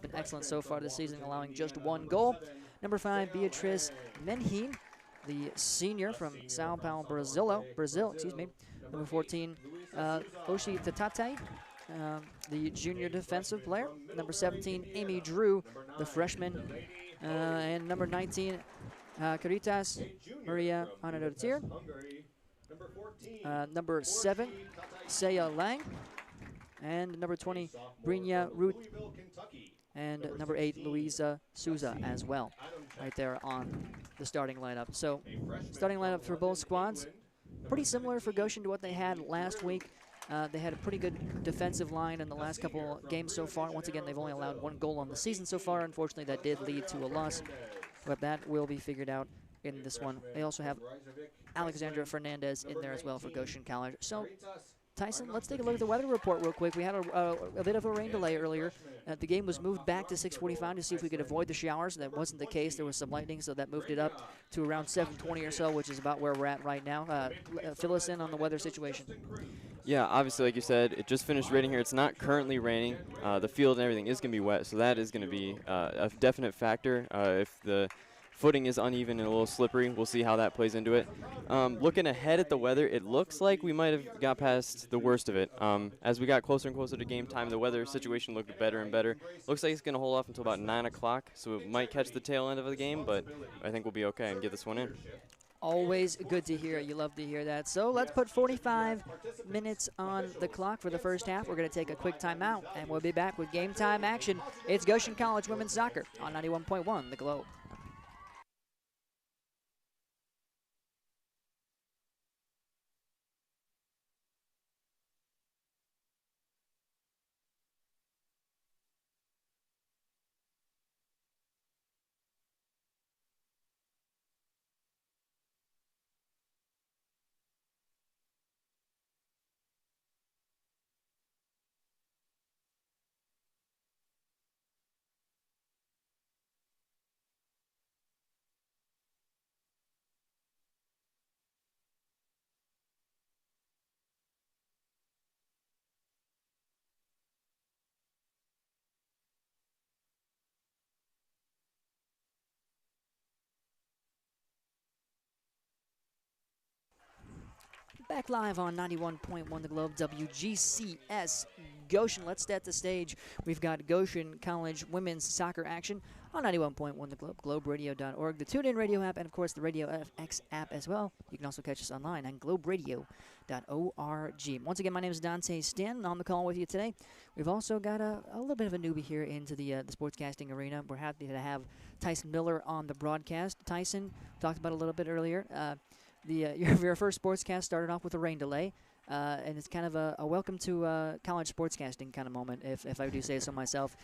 been excellent so far this season, allowing just 1 goal. Number 5, Beatriz Menhin, the senior from Sao Paulo, Brazil, excuse me. Number 14, Oshi Tatate, the junior defensive player. Number 17, Amy Drew, the freshman. And number 19, Caritas Maria Anadotir. Number 7, Seya Lang. And number 20, Brinya Ruth. And number 8, Luisa Souza as well, right there on the starting lineup. So, starting lineup for both squads, pretty similar for Goshen to what they had last week. They had a pretty good defensive line in the last couple games so far. Once again, they've only allowed 1 goal on the season so far. Unfortunately, that did lead to a loss, but that will be figured out in this one. They also have Alexandra Fernandez in there as well for Goshen College. So, Tyson, let's take a look at the weather report real quick. We had a bit of a rain delay earlier. The game was moved back to 6:45 to see if we could avoid the showers. That wasn't the case. There was some lightning, so that moved it up to around 7:20 or so, which is about where we're at right now. Fill us in on the weather situation. Yeah, obviously, like you said, it just finished raining here. It's not currently raining. The field and everything is going to be wet, so that is going to be a definite factor. If the footing is uneven and a little slippery, we'll see how that plays into it. Looking ahead at the weather, it looks like we might have got past the worst of it. As we got closer and closer to game time, the weather situation looked better and better. Looks like it's going to hold off until about 9 o'clock, so it might catch the tail end of the game, but I think we'll be okay and get this one in. Always good to hear. You love to hear that. So let's put 45 minutes on the clock for the first half. We're going to take a quick timeout, and we'll be back with game time action. It's Goshen College Women's Soccer on 91.1 The Globe. Back live on 91.1 The Globe, WGCS Goshen. Let's set the stage. We've got Goshen College women's soccer action on 91.1 The Globe, globeradio.org, the TuneIn radio app, and of course the Radio FX app as well. You can also catch us online on globeradio.org. Once again, my name is Dante Stanton. On the call with you today. We've also got a little bit of a newbie here into the sportscasting arena. We're happy to have Tyson Miller on the broadcast. Tyson, talked about a little bit earlier. Your first sportscast started off with a rain delay, and it's kind of a welcome to college sportscasting kind of moment, if I do say so myself.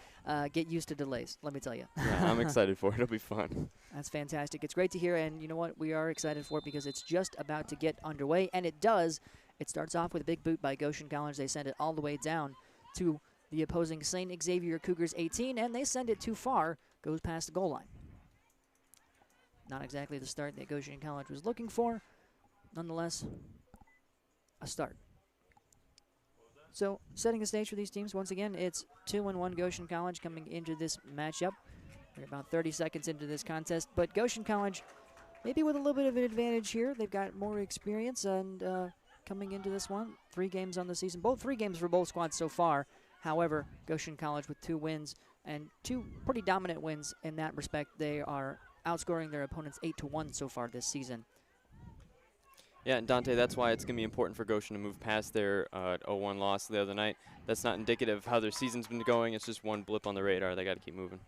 Get used to delays, let me tell you. Yeah, I'm excited for it. It'll be fun. That's fantastic. It's great to hear, and you know what? We are excited for it because it's just about to get underway, and it does. It starts off with a big boot by Goshen College. They send it all the way down to the opposing St. Xavier Cougars 18, and they send it too far, goes past the goal line. Not exactly the start that Goshen College was looking for. Nonetheless, a start. So, setting the stage for these teams, once again, it's 2-1 Goshen College coming into this matchup. We're about 30 seconds into this contest, but Goshen College maybe with a little bit of an advantage here. They've got more experience, and coming into this one, 3 games on the season. 3 games for both squads so far. However, Goshen College with 2 wins and 2 pretty dominant wins in that respect. They are outscoring their opponents 8-1 so far this season. Yeah, and Dante, that's why it's going to be important for Goshen to move past their 0-1 loss the other night. That's not indicative of how their season's been going. It's just one blip on the radar. They got to keep moving.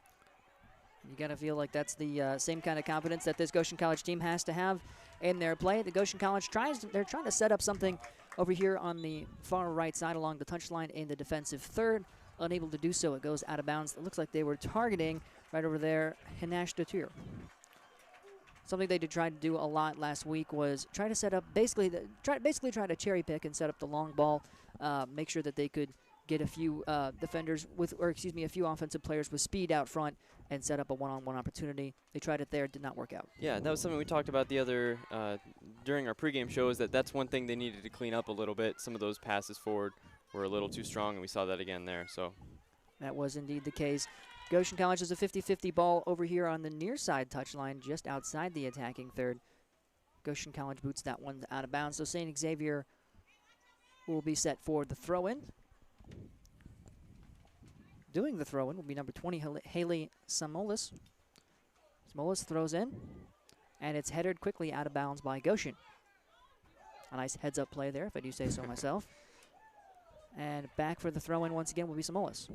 You got to feel like that's the same kind of confidence that this Goshen College team has to have in their play. The Goshen College they're trying to set up something over here on the far right side along the touchline in the defensive third. Unable to do so, it goes out of bounds. It looks like they were targeting right over there Hinash Datur. Something they did try to do a lot last week was try to set up basically try to cherry pick and set up the long ball, make sure that they could get a few defenders a few offensive players with speed out front and set up a one-on-one opportunity. They tried it there, it did not work out. Yeah, that was something we talked about the other during our pregame show. That's one thing they needed to clean up a little bit. Some of those passes forward were a little too strong, and we saw that again there. So that was indeed the case. Goshen College has a 50-50 ball over here on the near side touchline, just outside the attacking third. Goshen College boots that one out of bounds, so St. Xavier will be set for the throw-in. Doing the throw-in will be number 20, Haley Samolis. Samolis throws in, and it's headed quickly out of bounds by Goshen. A nice heads-up play there, if I do say so myself. And back for the throw-in once again will be Samolis.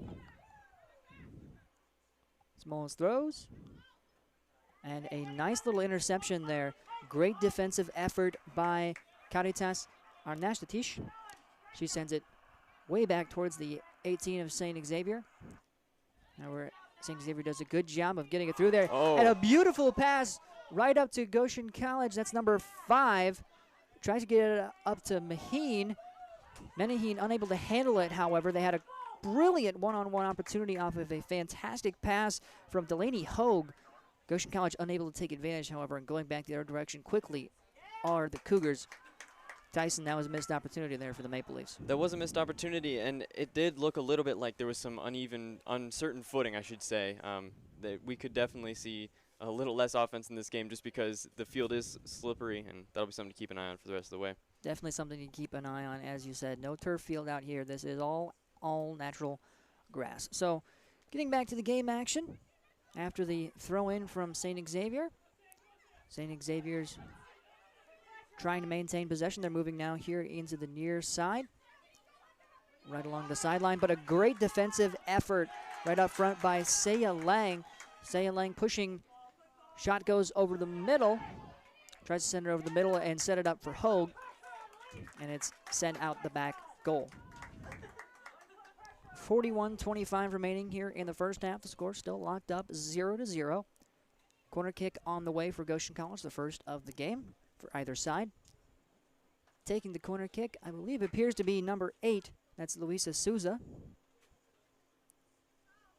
Samolis throws. And a nice little interception there. Great defensive effort by Caritas Arnastatish. She sends it way back towards the 18 of St. Xavier. Now where St. Xavier does a good job of getting it through there. Oh. And a beautiful pass right up to Goshen College. That's number 5. Tries to get it up to Maheen. Menaheen unable to handle it, however. They had a brilliant one-on-one opportunity off of a fantastic pass from Delaney Hogue. Goshen College unable to take advantage, however, and going back the other direction quickly are the Cougars. Tyson, that was a missed opportunity there for the Maple Leafs. That was a missed opportunity, and it did look a little bit like there was some uncertain footing, I should say. That we could definitely see a little less offense in this game just because the field is slippery, and that'll be something to keep an eye on for the rest of the way. Definitely something to keep an eye on, as you said. No turf field out here. This is all natural grass. So getting back to the game action after the throw-in from St. Xavier. St. Xavier's trying to maintain possession. They're moving now here into the near side, right along the sideline, but a great defensive effort right up front by Saya Lang. Saya Lang pushing, shot goes over the middle, tries to send it over the middle and set it up for Hogue, and it's sent out the back goal. 41-25 remaining here in the first half. The score still locked up 0-0. Corner kick on the way for Goshen College, the first of the game for either side. Taking the corner kick, I believe appears to be number 8. That's Luisa Souza.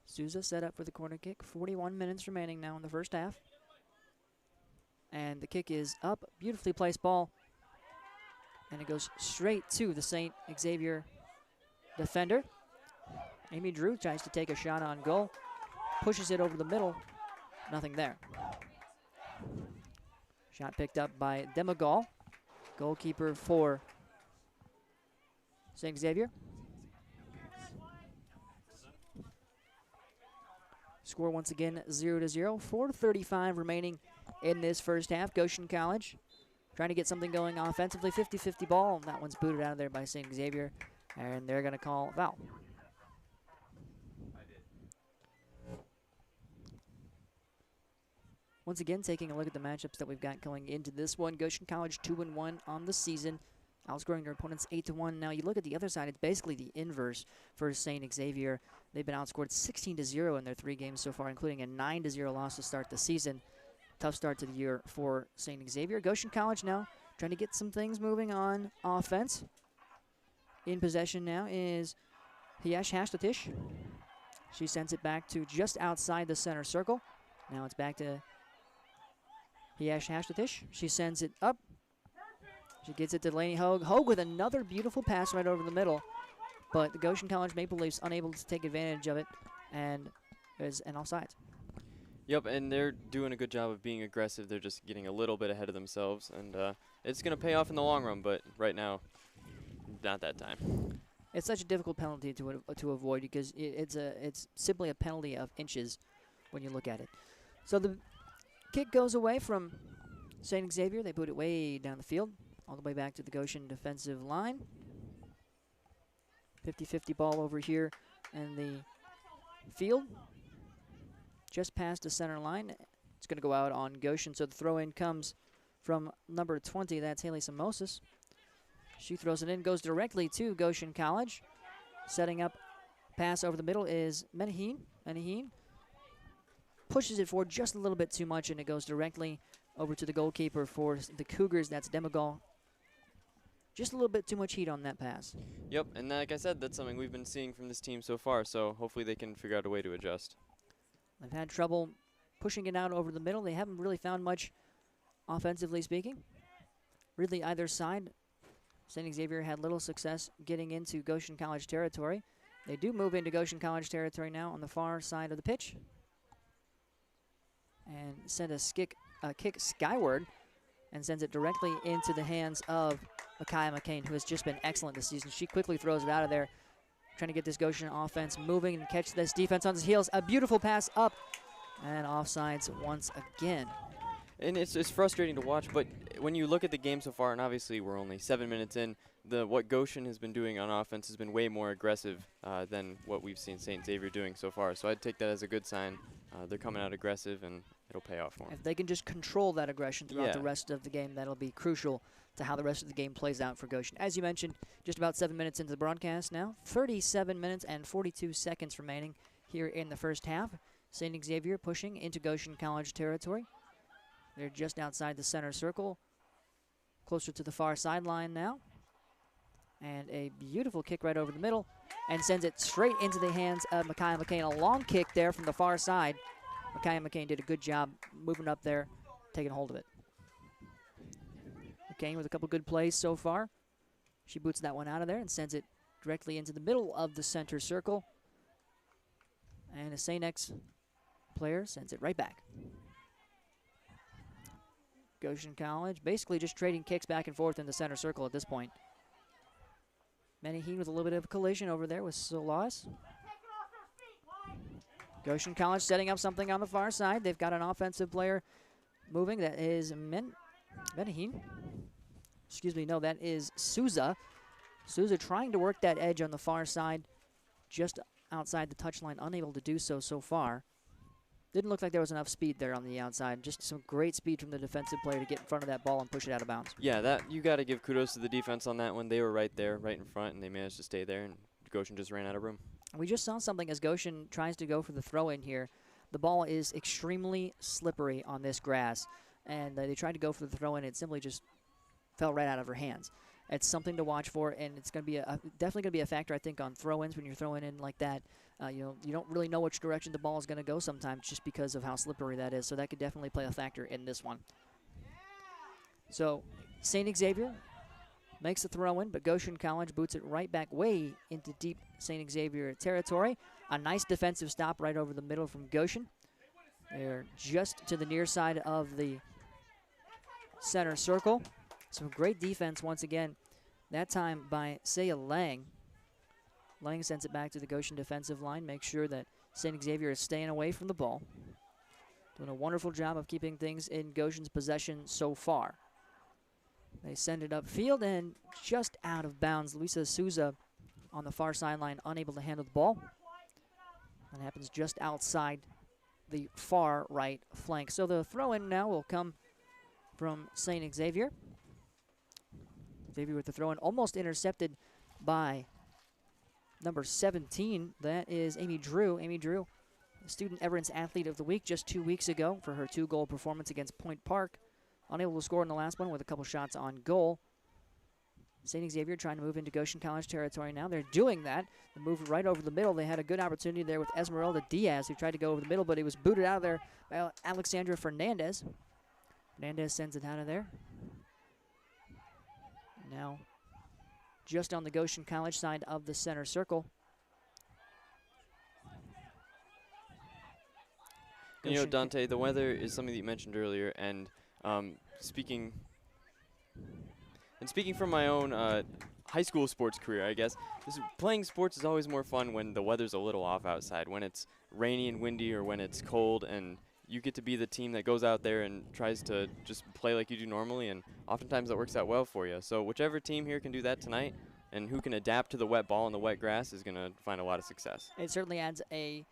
Souza set up for the corner kick. 41 minutes remaining now in the first half. And the kick is up. Beautifully placed ball. And it goes straight to the St. Xavier defender. Amy Drew tries to take a shot on goal. Pushes it over the middle. Nothing there. Shot picked up by Demagol, goalkeeper for St. Xavier. Score once again 0-0. 4:35 remaining in this first half. Goshen College trying to get something going offensively. 50-50 ball, and that one's booted out of there by St. Xavier, and they're going to call foul. Once again, taking a look at the matchups that we've got going into this one. Goshen College 2-1 on the season, outscoring their opponents 8-1. Now you look at the other side, it's basically the inverse for St. Xavier. They've been outscored 16-0 in their 3 games so far, including a 9-0 loss to start the season. Tough start to the year for St. Xavier. Goshen College now trying to get some things moving on offense. In possession now is Hiyash Hastatish. She sends it back to just outside the center circle. Now it's back to Hiyash Hastatish. She sends it up. She gets it to Delaney Hogue. Hogue with another beautiful pass right over the middle. But the Goshen College Maple Leafs unable to take advantage of it, and there's an offside. Yep, and they're doing a good job of being aggressive. They're just getting a little bit ahead of themselves, and it's going to pay off in the long run, but right now, not that time. It's such a difficult penalty to avoid because it's simply a penalty of inches when you look at it. So the kick goes away from St. Xavier. They put it way down the field, all the way back to the Goshen defensive line. 50-50 ball over here in the field. Just past the center line. It's going to go out on Goshen, so the throw-in comes from number 20. That's Haley Samosis. She throws it in, goes directly to Goshen College. Setting up pass over the middle is Menaheen. Menaheen pushes it forward just a little bit too much, and it goes directly over to the goalkeeper for the Cougars. That's Demagol. Just a little bit too much heat on that pass. Yep, and like I said, that's something we've been seeing from this team so far, so hopefully they can figure out a way to adjust. They've had trouble pushing it out over the middle. They haven't really found much offensively speaking. Really either side. St. Xavier had little success getting into Goshen College territory. They do move into Goshen College territory now on the far side of the pitch. And send a kick skyward and sends it directly into the hands of Micaiah McCain, who has just been excellent this season. She quickly throws it out of there, trying to get this Goshen offense moving and catch this defense on his heels. A beautiful pass up and offsides once again. And it's frustrating to watch, but when you look at the game so far, and obviously we're only 7 minutes in, what Goshen has been doing on offense has been way more aggressive than what we've seen St. Xavier doing so far. So I'd take that as a good sign. They're coming out aggressive, and it'll pay off for them. If they can just control that aggression throughout the rest of the game, that'll be crucial to how the rest of the game plays out for Goshen. As you mentioned, just about 7 minutes into the broadcast now, 37 minutes and 42 seconds remaining here in the first half. St. Xavier pushing into Goshen College territory. They're just outside the center circle, closer to the far sideline now. And a beautiful kick right over the middle and sends it straight into the hands of Micaiah McCain. A long kick there from the far side. Micaiah McCain did a good job moving up there, taking hold of it. McCain with a couple good plays so far. She boots that one out of there and sends it directly into the middle of the center circle. And a St. X player sends it right back. Goshen College basically just trading kicks back and forth in the center circle at this point. Menaheen with a little bit of a collision over there with Solas. Goshen College setting up something on the far side. They've got an offensive player moving. That is Menaheen. Excuse me, no, that is Souza. Souza trying to work that edge on the far side, just outside the touchline, unable to do so far. Didn't look like there was enough speed there on the outside. Just some great speed from the defensive player to get in front of that ball and push it out of bounds. Yeah, that you got to give kudos to the defense on that one. They were right there, right in front, and they managed to stay there, and Goshen just ran out of room. We just saw something as Goshen tries to go for the throw-in here. The ball is extremely slippery on this grass, and they tried to go for the throw-in. It simply just fell right out of her hands. It's something to watch for, and it's going to be definitely going to be a factor, I think, on throw-ins when you're throwing in like that. You don't really know which direction the ball is going to go sometimes just because of how slippery that is. So that could definitely play a factor in this one. So St. Xavier makes the throw-in, but Goshen College boots it right back way into deep St. Xavier territory. A nice defensive stop right over the middle from Goshen. They're just to the near side of the center circle. Some great defense once again, that time by Saya Lang. Lang sends it back to the Goshen defensive line, makes sure that St. Xavier is staying away from the ball. Doing a wonderful job of keeping things in Goshen's possession so far. They send it upfield and just out of bounds. Luisa Souza on the far sideline, unable to handle the ball. That happens just outside the far right flank. So the throw-in now will come from St. Xavier. Xavier with the throw-in, almost intercepted by number 17. That is Amy Drew. Amy Drew, Student Everence Athlete of the Week just 2 weeks ago for her 2-goal performance against Point Park. Unable to score in the last one with a couple shots on goal. St. Xavier trying to move into Goshen College territory now. They're doing that. They move right over the middle. They had a good opportunity there with Esmeralda Diaz, who tried to go over the middle, but he was booted out of there by Alexandra Fernandez. Fernandez sends it out of there. Now, just on the Goshen College side of the center circle. You know, Dante, the weather is something that you mentioned earlier, and speaking from my own high school sports career, I guess, playing sports is always more fun when the weather's a little off outside, when it's rainy and windy or when it's cold, and you get to be the team that goes out there and tries to just play like you do normally, and oftentimes that works out well for you. So whichever team here can do that tonight and who can adapt to the wet ball and the wet grass is going to find a lot of success. It certainly adds a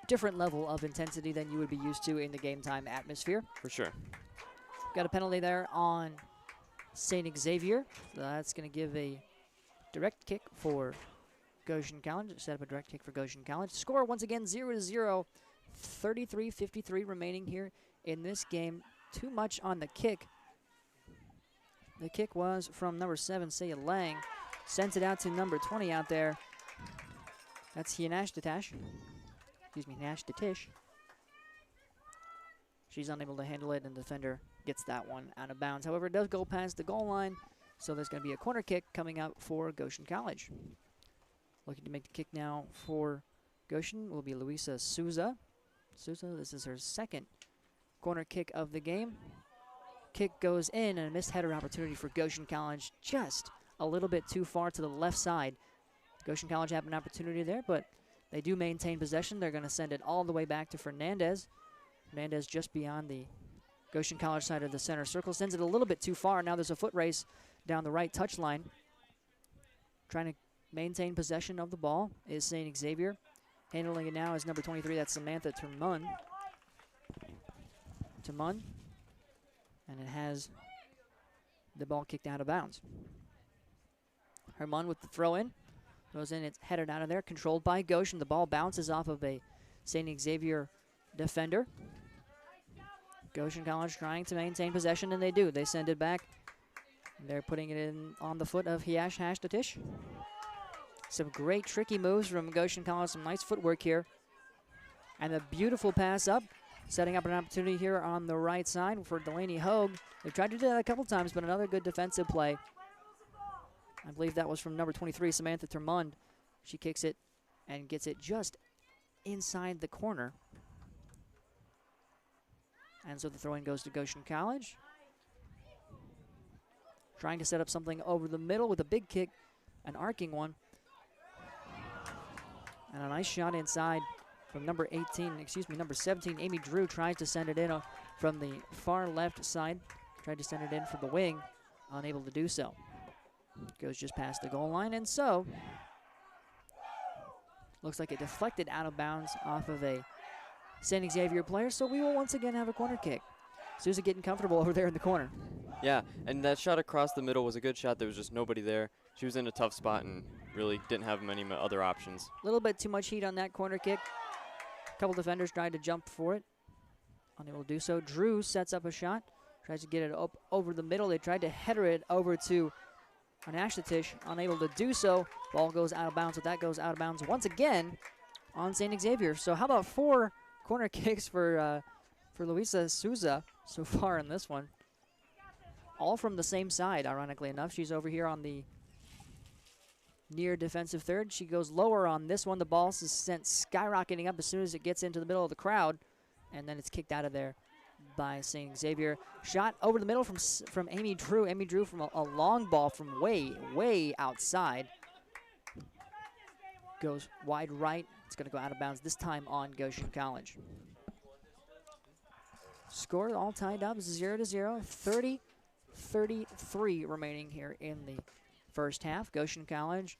different level of intensity than you would be used to in the game time atmosphere. For sure. Got a penalty there on St. Xavier. So that's going to give a direct kick for Goshen College. Set up a direct kick for Goshen College. Score once again 0-0. 33-53 remaining here in this game. Too much on the kick. The kick was from number 7, Saya Lang. Sends it out to number 20 out there. That's Hianash Datash. Excuse me, Nash Datish. She's unable to handle it, and the defender gets that one out of bounds. However, it does go past the goal line, so there's going to be a corner kick coming out for Goshen College. Looking to make the kick now for Goshen will be Luisa Souza. This is her second corner kick of the game. Kick goes in, and a missed header opportunity for Goshen College, just a little bit too far to the left side. Goshen College have an opportunity there, but they do maintain possession. They're going to send it all the way back to Fernandez. Fernandez just beyond the Goshen College side of the center circle. Sends it a little bit too far. Now there's a foot race down the right touchline. Trying to maintain possession of the ball is St. Xavier. Handling it now is number 23. That's Samantha Termun. And it has the ball kicked out of bounds. Herman with the throw in. Goes in, it's headed out of there. Controlled by Goshen. The ball bounces off of a St. Xavier defender. Goshen College trying to maintain possession, and they do. They send it back. They're putting it in on the foot of Hiash Hashtatish. Some great tricky moves from Goshen College. Some nice footwork here. And a beautiful pass up. Setting up an opportunity here on the right side for Delaney Hogue. They've tried to do that a couple times, but another good defensive play. I believe that was from number 23, Samantha Termund. She kicks it and gets it just inside the corner. And so the throw-in goes to Goshen College. Trying to set up something over the middle with a big kick, an arcing one. And a nice shot inside from number 17, Amy Drew tries to send it in from the far left side. Tried to send it in from the wing, unable to do so. Goes just past the goal line, and so looks like it deflected out of bounds off of a St. Xavier player, so we will once again have a corner kick. Sousa getting comfortable over there in the corner. Yeah, and that shot across the middle was a good shot. There was just nobody there. She was in a tough spot and really didn't have many other options. A little bit too much heat on that corner kick. A couple defenders tried to jump for it. Unable to do so. Drew sets up a shot. Tries to get it up over the middle. They tried to header it over to Anashtatish. Unable to do so. Ball goes out of bounds, but that goes out of bounds once again on St. Xavier. So how about 4 corner kicks for Luisa Souza so far in this one? All from the same side, ironically enough. She's over here on the near defensive third. She goes lower on this one. The ball is sent skyrocketing up as soon as it gets into the middle of the crowd, and then it's kicked out of there by St. Xavier. Shot over the middle from Amy Drew. Amy Drew from a long ball from way outside. Goes wide right. It's going to go out of bounds, this time on Goshen College. Score all tied up 0-0. 30-33 remaining here in the first half. Goshen College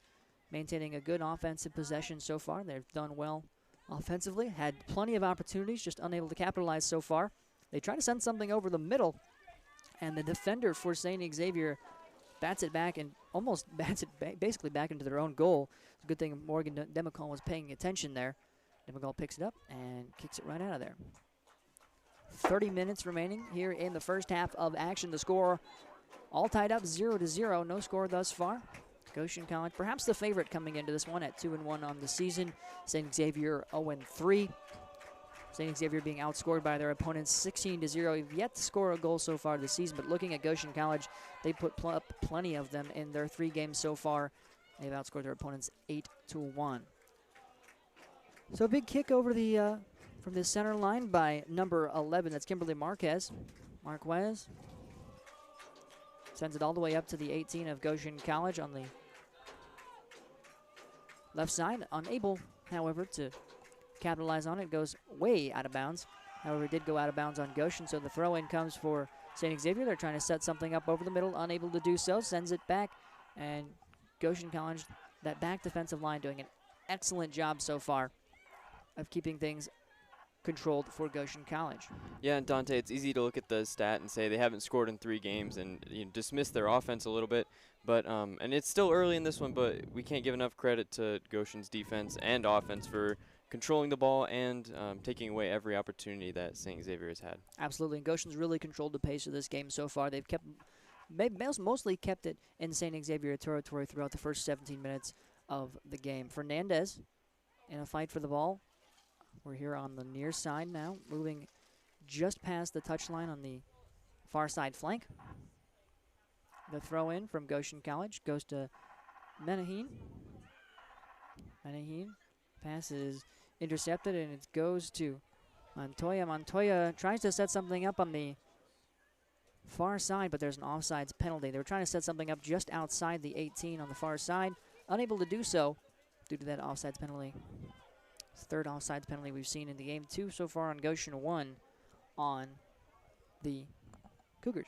maintaining a good offensive possession so far. They've done well offensively. Had plenty of opportunities, just unable to capitalize so far. They try to send something over the middle, and the defender for St. Xavier bats it back and almost bats it basically back into their own goal. It's a good thing Morgan Demicall was paying attention there. Demicall picks it up and kicks it right out of there. 30 minutes remaining here in the first half of action. The score all tied up 0-0. No score thus far. Goshen College, perhaps the favorite coming into this one at 2-1 on the season. St. Xavier 0-3. St. Xavier being outscored by their opponents 16-0. You've yet to score a goal so far this season, but looking at Goshen College, they put up plenty of them in their 3 games so far. They've outscored their opponents 8-1. So a big kick over the from the center line by number 11. That's Kimberly Marquez. Marquez sends it all the way up to the 18 of Goshen College on the left side. Unable, however, to capitalize on it. Goes way out of bounds. However, it did go out of bounds on Goshen, so the throw-in comes for St. Xavier. They're trying to set something up over the middle. Unable to do so. Sends it back, and Goshen College, that back defensive line, doing an excellent job so far of keeping things controlled for Goshen College. Yeah, and Dante, it's easy to look at the stat and say they haven't scored in 3 games and dismiss their offense a little bit. But and it's still early in this one, but we can't give enough credit to Goshen's defense and offense for controlling the ball and taking away every opportunity that St. Xavier has had. Absolutely, and Goshen's really controlled the pace of this game so far. They've mostly kept it in St. Xavier territory throughout the first 17 minutes of the game. Fernandez in a fight for the ball. We're here on the near side now, moving just past the touchline on the far side flank. The throw in from Goshen College goes to Menahin. Menaheen. Pass is intercepted, and it goes to Montoya. Montoya tries to set something up on the far side, but there's an offsides penalty. They were trying to set something up just outside the 18 on the far side. Unable to do so due to that offsides penalty. Third offsides penalty we've seen in the game. 2 so far on Goshen, 1 on the Cougars.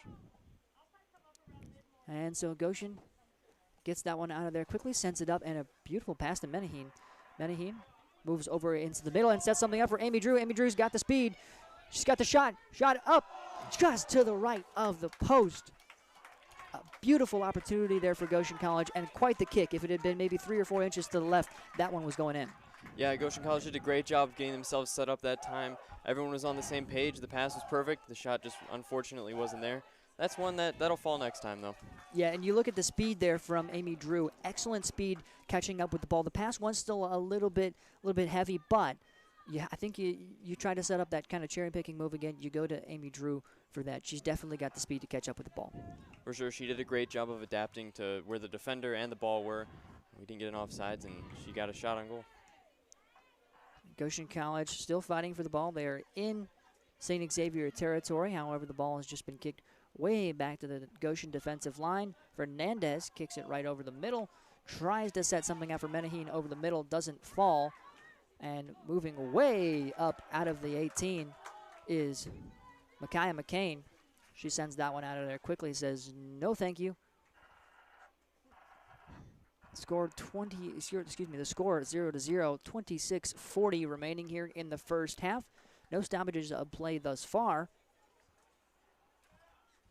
And so Goshen gets that one out of there quickly, sends it up, and a beautiful pass to Menaheen. Menaheen moves over into the middle and sets something up for Amy Drew. Amy Drew's got the speed. She's got the shot. Shot up just to the right of the post. A beautiful opportunity there for Goshen College, and quite the kick. If it had been maybe 3 or 4 inches to the left, that one was going in. Yeah, Goshen College did a great job getting themselves set up that time. Everyone was on the same page. The pass was perfect. The shot just unfortunately wasn't there. That's one that'll fall next time, though. Yeah, and you look at the speed there from Amy Drew. Excellent speed catching up with the ball. The pass was still a little bit heavy, but yeah, I think you try to set up that kind of cherry-picking move again. You go to Amy Drew for that. She's definitely got the speed to catch up with the ball. For sure, she did a great job of adapting to where the defender and the ball were. We didn't get an offsides, and she got a shot on goal. Goshen College still fighting for the ball. They are in St. Xavier territory. However, the ball has just been kicked way back to the Goshen defensive line. Fernandez kicks it right over the middle. Tries to set something up for Menaheen over the middle. Doesn't fall. And moving way up out of the 18 is Micaiah McCain. She sends that one out of there quickly. Says, no thank you. The score 0-0, 26:40 remaining here in the first half. No stoppages of play thus far.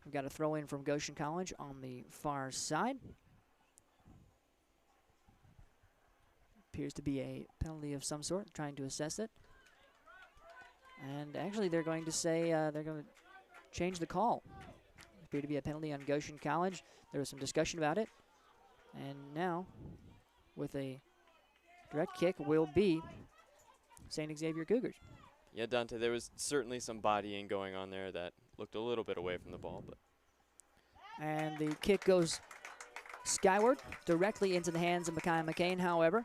We've got a throw in from Goshen College on the far side. Appears to be a penalty of some sort, trying to assess it. And actually they're going to say they're going to change the call. Appear to be a penalty on Goshen College. There was some discussion about it. And now, with a direct kick, will be St. Xavier Cougars. Yeah, Dante, there was certainly some bodying going on there that looked a little bit away from the ball. And the kick goes skyward, directly into the hands of Micaiah McCain, however.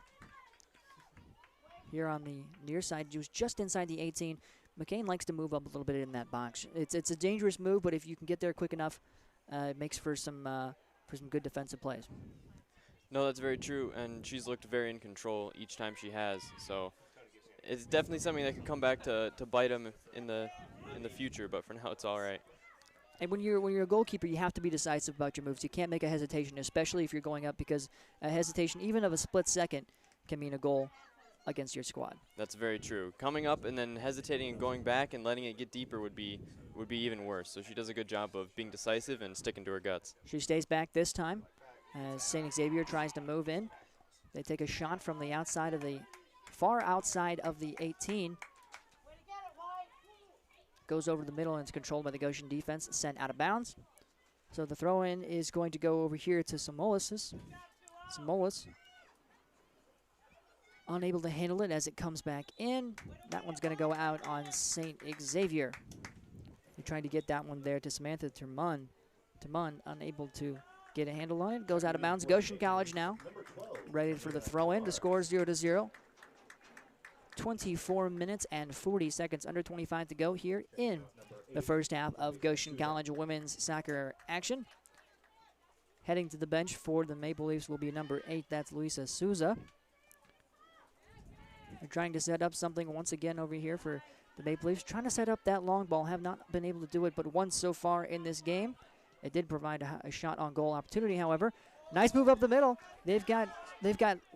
Here on the near side, just inside the 18. McCain likes to move up a little bit in that box. It's a dangerous move, but if you can get there quick enough, it makes for some good defensive plays. No, that's very true, and she's looked very in control each time she has. So it's definitely something that could come back to bite them in the future. But for now, it's all right. And when you're a goalkeeper, you have to be decisive about your moves. You can't make a hesitation, especially if you're going up, because a hesitation, even of a split second, can mean a goal against your squad. That's very true. Coming up and then hesitating and going back and letting it get deeper would be even worse. So she does a good job of being decisive and sticking to her guts. She stays back this time as St. Xavier tries to move in. They take a shot from the outside of the far outside of the 18. Goes over the middle and it's controlled by the Goshen defense, sent out of bounds. So the throw-in is going to go over here to Samolis. Samolis unable to handle it as it comes back in. That one's going to go out on St. Xavier. They're trying to get that one there to Samantha Termun. Termun unable to get a handle on it. Goes out of bounds. Goshen College now ready for the throw-in. The score is 0-0. 24 minutes and 40 seconds, under 25 to go here in the first half of Goshen College women's soccer action. Heading to the bench for the Maple Leafs will be number 8. That's Luisa Souza. They're trying to set up something once again over here for the Maple Leafs. Trying to set up that long ball. Have not been able to do it but once so far in this game. It did provide a shot on goal opportunity, however. Nice move up the middle. They've got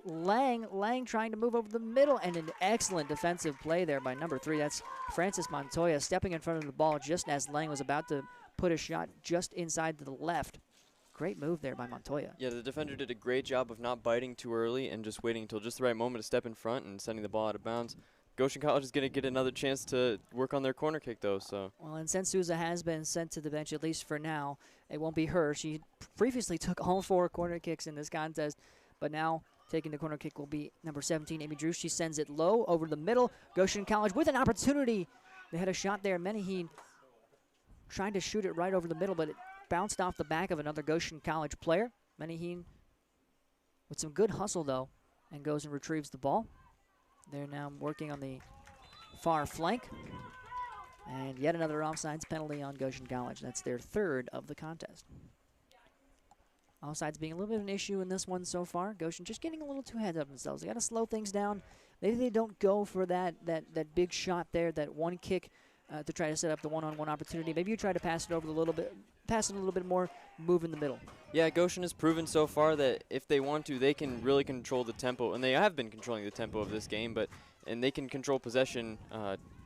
Lang trying to move over the middle, and an excellent defensive play there by number 3. That's Francis Montoya stepping in front of the ball just as Lang was about to put a shot just inside to the left. Great move there by Montoya. Yeah, the defender did a great job of not biting too early and just waiting until just the right moment to step in front and sending the ball out of bounds. Goshen College is going to get another chance to work on their corner kick, though. So. Well, and since Souza has been sent to the bench, at least for now, it won't be her. She previously took all 4 corner kicks in this contest, but now taking the corner kick will be number 17, Amy Drew. She sends it low over the middle. Goshen College with an opportunity. They had a shot there. Menaheen trying to shoot it right over the middle, but it bounced off the back of another Goshen College player. Menaheen with some good hustle, though. and goes and retrieves the ball. They're now working on the far flank. And yet another offsides penalty on Goshen College. That's their third of the contest. Offsides being a little bit of an issue in this one so far. Goshen just getting a little too ahead of themselves. They got to slow things down. Maybe they don't go for that big shot there, that one kick to try to set up the one-on-one opportunity. Maybe you try to pass it over a little bit more, move in the middle. Yeah, Goshen has proven so far that if they want to, they can really control the tempo, and they have been controlling the tempo of this game, and they can control possession,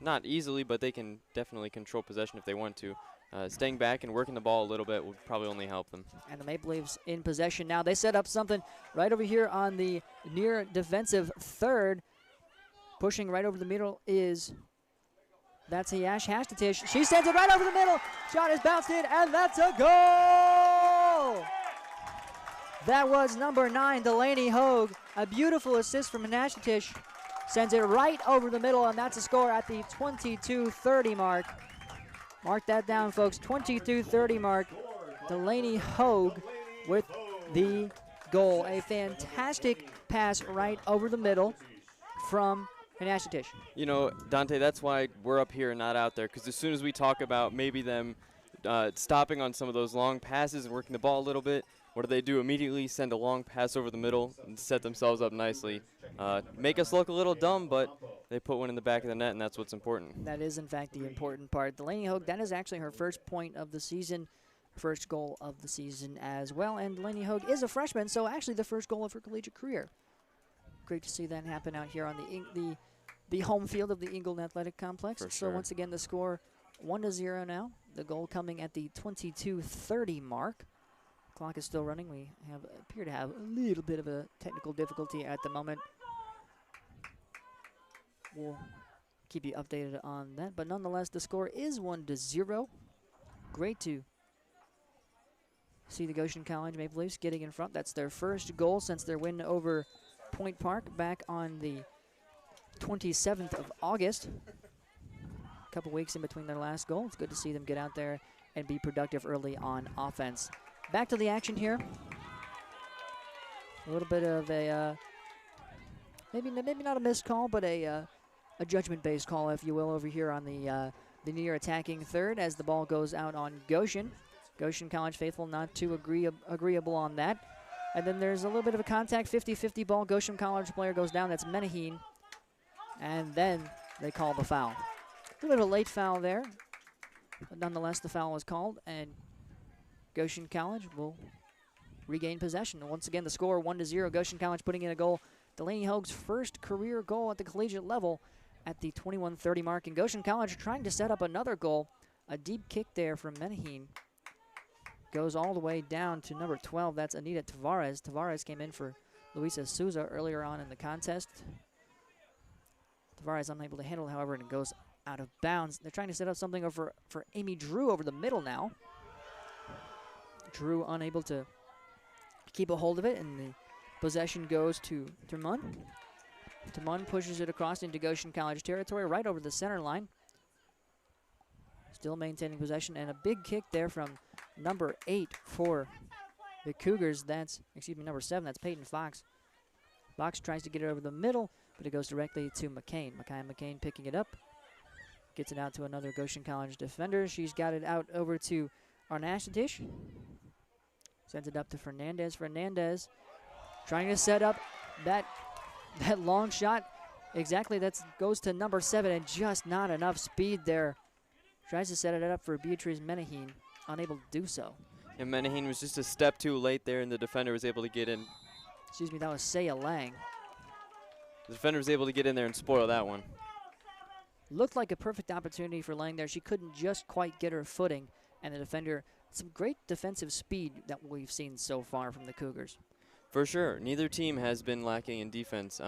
not easily, but they can definitely control possession if they want to. Staying back and working the ball a little bit will probably only help them. And the Maple Leafs in possession now. They set up something right over here on the near defensive third. Pushing right over the middle that's Yash Hastatish. She sends it right over the middle. Shot is bounced in, and that's a goal! That was number 9, Delaney Hogue. A beautiful assist from Hastatish. Sends it right over the middle, and that's a score at the 22:30 mark. Mark that down, folks. 22:30 mark. Delaney Hogue with the goal. A fantastic pass right over the middle from Hastatish. You know, Dante, that's why we're up here and not out there, because as soon as we talk about maybe them stopping on some of those long passes and working the ball a little bit, what do? Immediately send a long pass over the middle and set themselves up nicely. Make us look a little dumb, but they put one in the back of the net, and that's what's important. That is, in fact, the important part. Delaney Hogue, that is actually her first point of the season, first goal of the season as well. And Delaney Hogue is a freshman, so actually the first goal of her collegiate career. Great to see that happen out here on the home field of the Ingleton Athletic Complex. For so sure. once again, the score 1-0 now. The goal coming at the 22:30 mark. Clock is still running. We appear to have a little bit of a technical difficulty at the moment. We'll keep you updated on that. But nonetheless, the score is 1-0. Great to see the Goshen College Maple Leafs getting in front. That's their first goal since their win over Point Park back on the 27th of August. A couple weeks in between their last goal. It's good to see them get out there and be productive early on offense. Back to the action here. A little bit of a maybe not a missed call, but a judgment-based call, if you will, over here on the near attacking third as the ball goes out on Goshen. Goshen College faithful not too agreeable on that. And then there's a little bit of a contact, 50-50 ball. Goshen College player goes down. That's Menaheen. And then they call the foul. A little bit of a late foul there. But nonetheless, the foul was called, and Goshen College will regain possession. And once again, the score 1-0. Goshen College putting in a goal. Delaney Hogue's first career goal at the collegiate level at the 21:30 mark. And Goshen College trying to set up another goal. A deep kick there from Menaheen. Goes all the way down to number 12. That's Anita Tavares. Tavares came in for Luisa Souza earlier on in the contest. Tavares unable to handle it, however, and it goes out of bounds. They're trying to set up something over for Amy Drew over the middle now. Drew unable to keep a hold of it, and the possession goes to Termun. Termun pushes it across into Goshen College territory, right over the center line. Still maintaining possession, and a big kick there from number 8 for the Cougars. That's, number 7. That's Peyton Fox. Fox tries to get it over the middle, but it goes directly to McCain. McCain picking it up. Gets it out to another Goshen College defender. She's got it out over to Arnashtish. Sends it up to Fernandez. Fernandez trying to set up that long shot. Exactly, that goes to number 7, and just not enough speed there. Tries to set it up for Beatrice Menaheen, unable to do so. And Menaheen was just a step too late there, and the defender was able to get in. That was Saya Lang. The defender was able to get in there and spoil that one. Looked like a perfect opportunity for Lang there. She couldn't just quite get her footing, and the defender, some great defensive speed that we've seen so far from the Cougars. For sure. Neither team has been lacking in defense.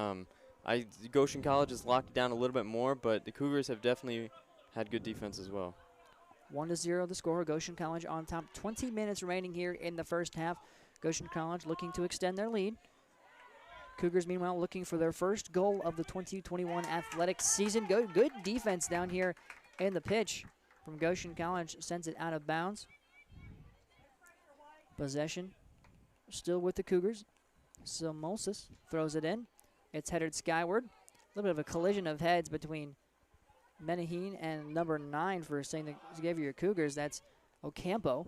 Goshen College is locked down a little bit more, but the Cougars have definitely had good defense as well. 1-0 the score. Goshen College on top. 20 minutes remaining here in the first half. Goshen College looking to extend their lead. Cougars, meanwhile, looking for their first goal of the 2021 athletic season. Good defense down here in the pitch from Goshen College. Sends it out of bounds. Possession still with the Cougars. So Moses throws it in. It's headed skyward. A little bit of a collision of heads between Menaheen and number 9 for St. Xavier Cougars. That's Ocampo.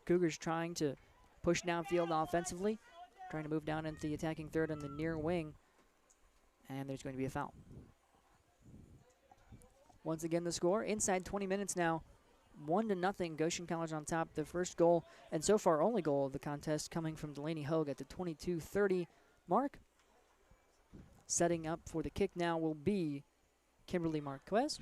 Cougars trying to push downfield offensively, trying to move down into the attacking third on the near wing, and there's going to be a foul. Once again, the score inside 20 minutes now, 1-0. Goshen College on top. The first goal, and so far only goal of the contest, coming from Delaney Hogue at the 22:30 mark. Setting up for the kick now will be Kimberly Marquez.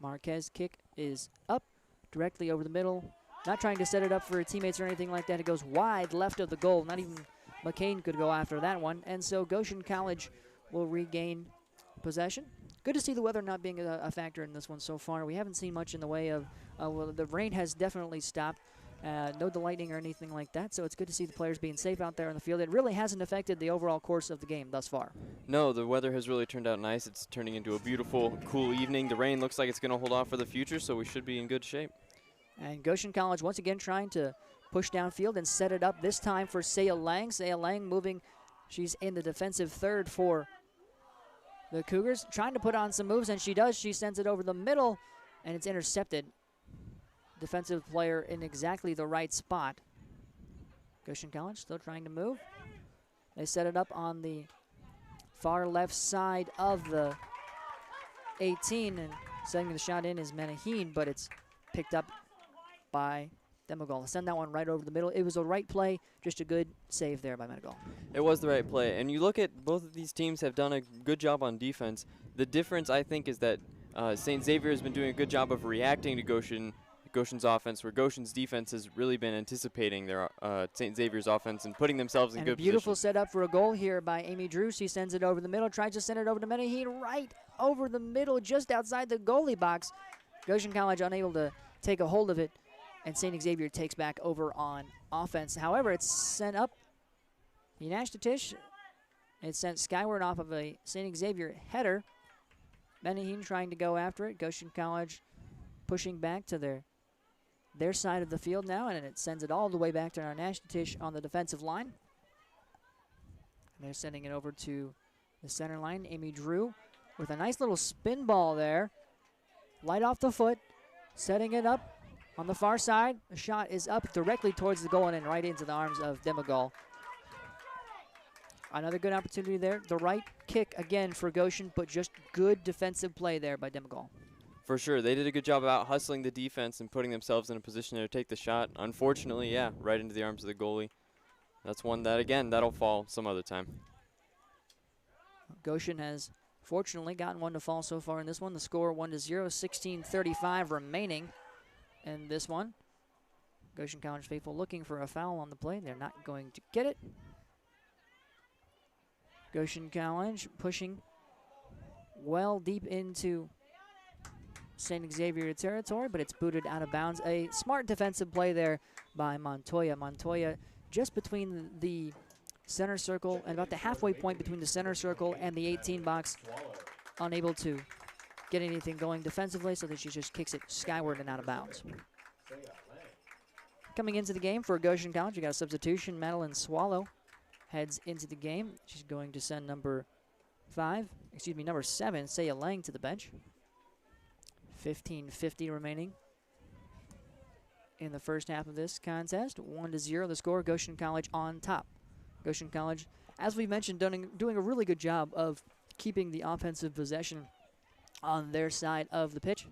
Marquez kick is up, directly over the middle. Not trying to set it up for her teammates or anything like that. It goes wide left of the goal. Not even McCain could go after that one. And so Goshen College will regain possession. Good to see the weather not being a factor in this one so far. We haven't seen much in the way of, well, the rain has definitely stopped. No the lightning or anything like that, so it's good to see the players being safe out there on the field. It really hasn't affected the overall course of the game thus far. No, the weather has really turned out nice. It's turning into a beautiful, cool evening. The rain looks like it's going to hold off for the future, so we should be in good shape. And Goshen College once again trying to push downfield and set it up, this time for Saya Lang. Saya Lang moving. She's in the defensive third for the Cougars, trying to put on some moves, and she does. She sends it over the middle, and it's intercepted. Defensive player in exactly the right spot. Goshen College still trying to move. They set it up on the far left side of the 18, and sending the shot in is Menaheen, but it's picked up by Demogol. Send that one right over the middle. It was a right play, just a good save there by Menagol. It was the right play, and you look at both of these teams have done a good job on defense. The difference, I think, is that St. Xavier has been doing a good job of reacting to Goshen's offense, where Goshen's defense has really been anticipating their St. Xavier's offense and putting themselves in and good a beautiful position. setup for a goal here by Amy Drew. She sends it over the middle, tries to send it over to Menaheen, right over the middle, just outside the goalie box. Goshen College unable to take a hold of it, and St. Xavier takes back over on offense. However, it's sent up. Yenashtatish, it's sent skyward off of a St. Xavier header. Menaheen trying to go after it. Goshen College pushing back to their side of the field now, and it sends it all the way back to Yenashtatish on the defensive line. And they're sending it over to the center line. Amy Drew with a nice little spin ball there. Light off the foot, setting it up on the far side. The shot is up directly towards the goal and then right into the arms of Demogol. Another good opportunity there. The right kick again for Goshen, but just good defensive play there by Demogol. For sure. They did a good job about hustling the defense and putting themselves in a position to take the shot. Unfortunately, yeah, right into the arms of the goalie. That's one that, again, that'll fall some other time. Goshen has fortunately gotten one to fall so far in this one. The score 1-0, 16:35 remaining in this one. Goshen College faithful looking for a foul on the play. They're not going to get it. Goshen College pushing well deep into St. Xavier territory, but it's booted out of bounds. A smart defensive play there by Montoya. Montoya just between the center circle and about the halfway point between the center circle and the 18 box. Unable to get anything going defensively, so that she just kicks it skyward and out of bounds. Coming into the game for Goshen College, you got a substitution. Madeline Swallow heads into the game. She's going to send number 7, Saya Lang, to the bench. 15:50 remaining in the first half of this contest. 1-0 the score. Goshen College on top. Goshen College, as we mentioned, doing a really good job of keeping the offensive possession on their side of the pitch.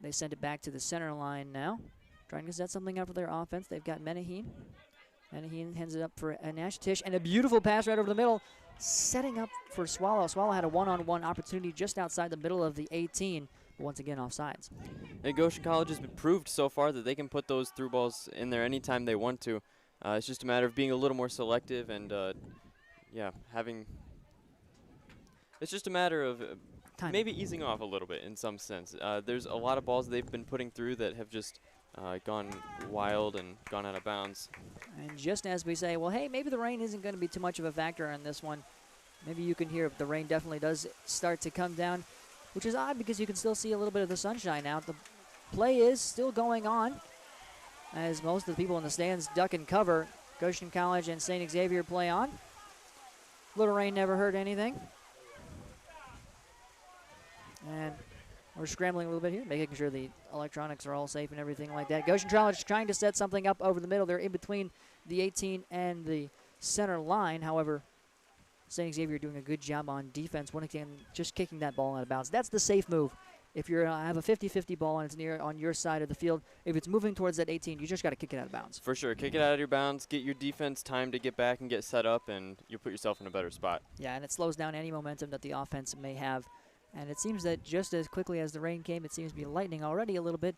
They send it back to the center line now, trying to set something up for their offense. They've got Menaheen. Menaheen hands it up for Yenashtatish, and a beautiful pass right over the middle, setting up for Swallow. Swallow had a one-on-one opportunity just outside the middle of the 18, but once again offsides. And Goshen College has been proved so far that they can put those through balls in there anytime they want to. It's just a matter of being a little more selective and, it's just a matter of maybe easing off a little bit in some sense. There's a lot of balls they've been putting through that have just gone wild and gone out of bounds. And just as we say, well, hey, maybe the rain isn't going to be too much of a factor on this one. Maybe you can hear the rain definitely does start to come down, which is odd because you can still see a little bit of the sunshine out. The play is still going on as most of the people in the stands duck and cover. Goshen College and St. Xavier play on. Little rain never hurt anything. And we're scrambling a little bit here, making sure the electronics are all safe and everything like that. Goshen College trying to set something up over the middle. They're in between the 18 and the center line. However, St. Xavier doing a good job on defense, once again, just kicking that ball out of bounds. That's the safe move. If you have a 50-50 ball and it's near on your side of the field, if it's moving towards that 18, you just got to kick it out of bounds. For sure. Kick it out of your bounds, get your defense time to get back and get set up, and you'll put yourself in a better spot. Yeah, and it slows down any momentum that the offense may have. And it seems that just as quickly as the rain came, it seems to be lightning already a little bit.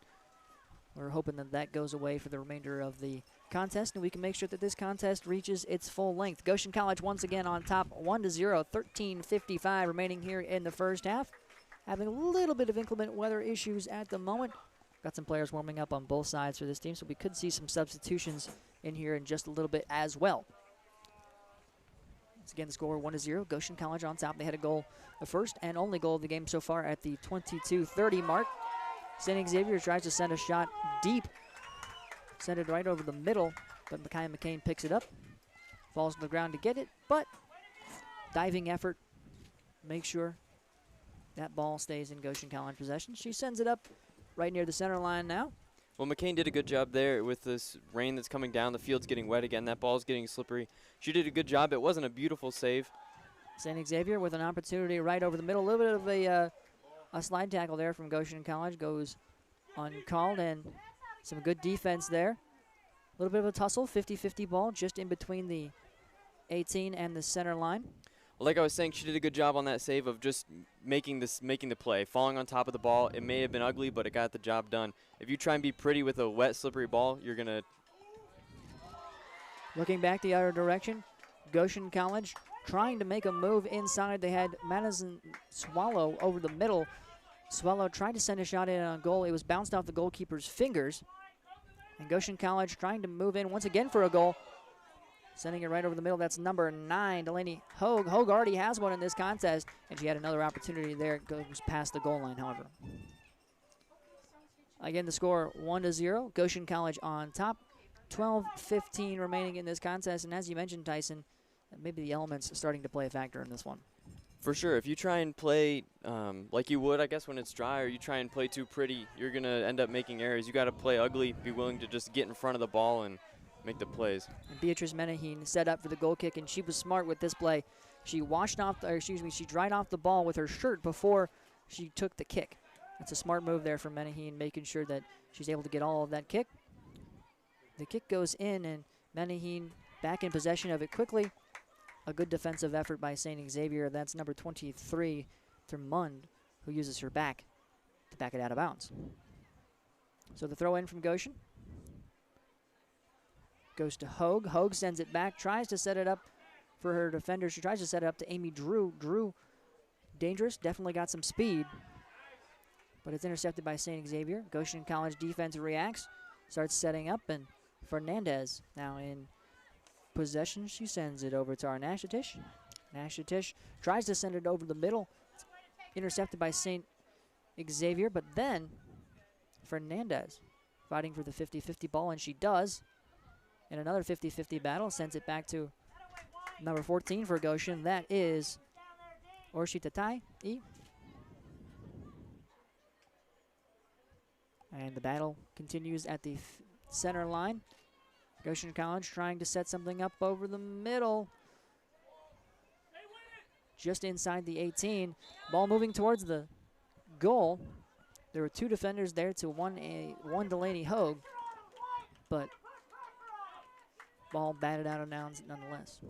We're hoping that that goes away for the remainder of the contest, and we can make sure that this contest reaches its full length. Goshen College once again on top, 1-0, 13:55 remaining here in the first half. Having a little bit of inclement weather issues at the moment. Got some players warming up on both sides for this team, so we could see some substitutions in here in just a little bit as well. Once again, the score 1-0. Goshen College on top. They had a goal, the first and only goal of the game so far at the 22:30 mark. St. Xavier tries to send a shot deep. Send it right over the middle, but Micaiah McCain picks it up. Falls to the ground to get it, but diving effort. Make sure that ball stays in Goshen College possession. She sends it up right near the center line now. Well, McCain did a good job there with this rain that's coming down. The field's getting wet again. That ball's getting slippery. She did a good job. It wasn't a beautiful save. St. Xavier with an opportunity right over the middle. A little bit of a slide tackle there from Goshen College. Goes uncalled, and some good defense there. A little bit of a tussle, 50-50 ball just in between the 18 and the center line. Well, like I was saying, she did a good job on that save of just making the play, falling on top of the ball. It may have been ugly, but it got the job done. If you try and be pretty with a wet, slippery ball, you're going to... Looking back the other direction, Goshen College trying to make a move inside. They had Madison Swallow over the middle. Swallow tried to send a shot in on goal. It was bounced off the goalkeeper's fingers. And Goshen College trying to move in once again for a goal. Sending it right over the middle. That's number 9, Delaney Hogue. Hogue already has one in this contest, and she had another opportunity there. It goes past the goal line, however. Again, the score 1-0. Goshen College on top. 12:15 remaining in this contest. And as you mentioned, Tyson, maybe the elements starting to play a factor in this one. For sure. If you try and play like you would, I guess, when it's dry, or you try and play too pretty, you're going to end up making errors. You got to play ugly, be willing to just get in front of the ball and make the plays. And Beatrice Menaheen set up for the goal kick, and she was smart with this play. She she dried off the ball with her shirt before she took the kick. That's a smart move there from Menaheen, making sure that she's able to get all of that kick. The kick goes in, and Menaheen back in possession of it quickly. A good defensive effort by St. Xavier. That's number 23, Thurmond, who uses her back to back it out of bounds. So the throw in from Goshen goes to Hogue. Hogue sends it back, tries to set it up for her defender. She tries to set it up to Amy Drew. Drew, dangerous, definitely got some speed, but it's intercepted by St. Xavier. Goshen College defense reacts, starts setting up, and Fernandez now in possession. She sends it over to our Nashatish. Nashatish tries to send it over the middle. It's intercepted by St. Xavier, but then Fernandez fighting for the 50-50 ball, and she does. In another 50-50 battle, sends it back to number 14 for Goshen. That is Orshitatai. And the battle continues at the center line. Goshen College trying to set something up over the middle. Just inside the 18. Ball moving towards the goal. There were 2 defenders there to one Delaney Hogue, but ball batted out of bounds nonetheless.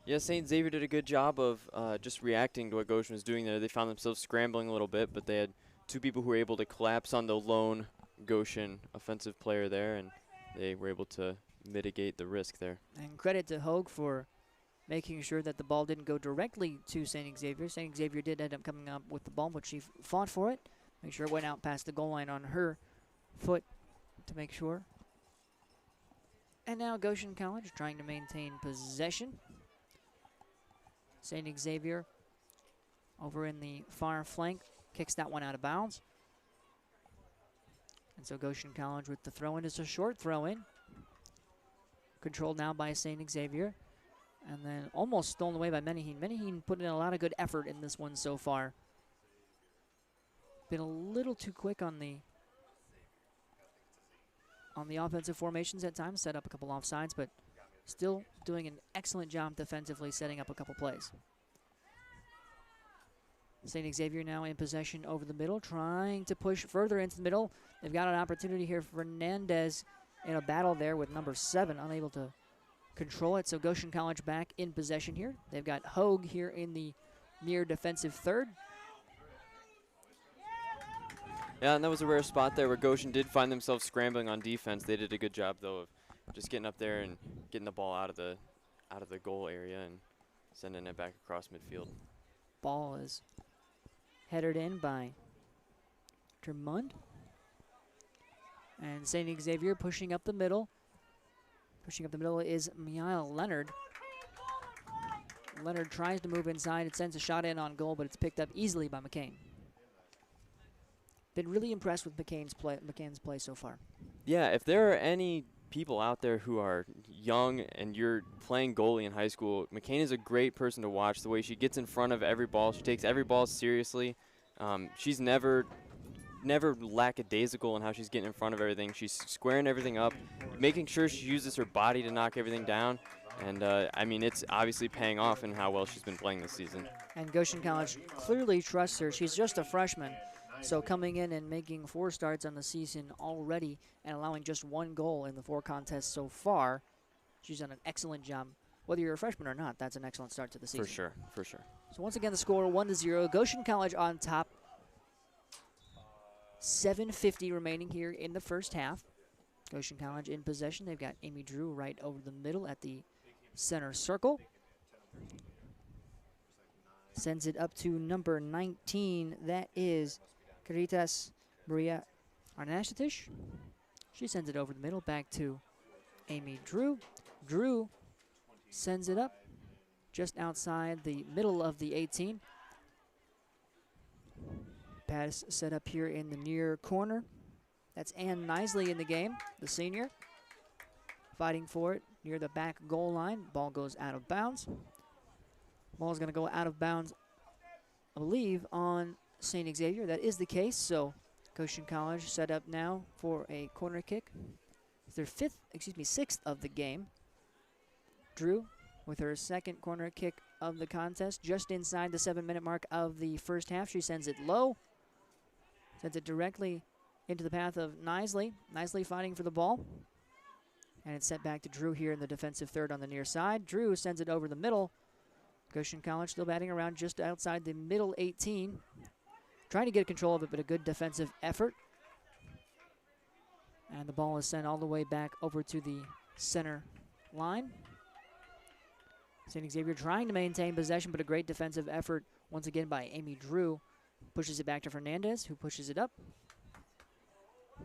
Yeah, St. Xavier did a good job of just reacting to what Goshen was doing there. They found themselves scrambling a little bit, but they had 2 people who were able to collapse on the lone Goshen offensive player there, and they were able to mitigate the risk there. And credit to Hogue for making sure that the ball didn't go directly to St. Xavier. St. Xavier did end up coming up with the ball, but she fought for it. Make sure it went out past the goal line on her foot to make sure. And now Goshen College trying to maintain possession. St. Xavier over in the far flank kicks that one out of bounds. And so Goshen College with the throw-in. It's a short throw-in. controlled now by St. Xavier. And then almost stolen away by Menaheen. Menaheen put in a lot of good effort in this one so far. Been a little too quick on the offensive formations at times. Set up a couple offsides, but still doing an excellent job defensively, setting up a couple plays. St. Xavier now in possession over the middle, trying to push further into the middle. They've got an opportunity here. Fernandez in a battle there with number 7, unable to control it. So Goshen College back in possession here. They've got Hogue here in the near defensive third. Yeah, and that was a rare spot there where Goshen did find themselves scrambling on defense. They did a good job, though, of just getting up there and getting the ball out of the goal area and sending it back across midfield. Ball is headed in by Tremund. And St. Xavier pushing up the middle. Pushing up the middle is Miail Leonard. Leonard tries to move inside. It sends a shot in on goal, but it's picked up easily by McCain. Been really impressed with McCann's play so far. Yeah, if there are any people out there who are young and you're playing goalie in high school, McCain is a great person to watch. The way she gets in front of every ball, she takes every ball seriously. She's never lackadaisical in how she's getting in front of everything. She's squaring everything up, making sure she uses her body to knock everything down. And, I mean, it's obviously paying off in how well she's been playing this season. And Goshen College clearly trusts her. She's just a freshman. So coming in and making 4 starts on the season already and allowing just 1 goal in the 4 contests so far, she's done an excellent job. Whether you're a freshman or not, that's an excellent start to the season. For sure, for sure. So once again, the score 1-0. Goshen College on top. 7:50 remaining here in the first half. Goshen College in possession. They've got Amy Drew right over the middle at the center circle. Sends it up to number 19. That is Caritas Maria Arnashtish. She sends it over the middle back to Amy Drew. Drew sends it up just outside the middle of the 18. Pass set up here in the near corner. That's Ann Nisley in the game, the senior. Fighting for it near the back goal line. Ball goes out of bounds. Ball is going to go out of bounds, I believe, on St. Xavier. That is the case, so Goshen College set up now for a corner kick. It's their 6th of the game. Drew with her 2nd corner kick of the contest, just inside the 7-minute mark of the first half. She sends it low, sends it directly into the path of Nisley. Nisley fighting for the ball. And it's set back to Drew here in the defensive third on the near side. Drew sends it over the middle. Goshen College still batting around just outside the middle 18. Trying to get control of it, but a good defensive effort. And the ball is sent all the way back over to the center line. St. Xavier trying to maintain possession, but a great defensive effort once again by Amy Drew. Pushes it back to Fernandez, who pushes it up.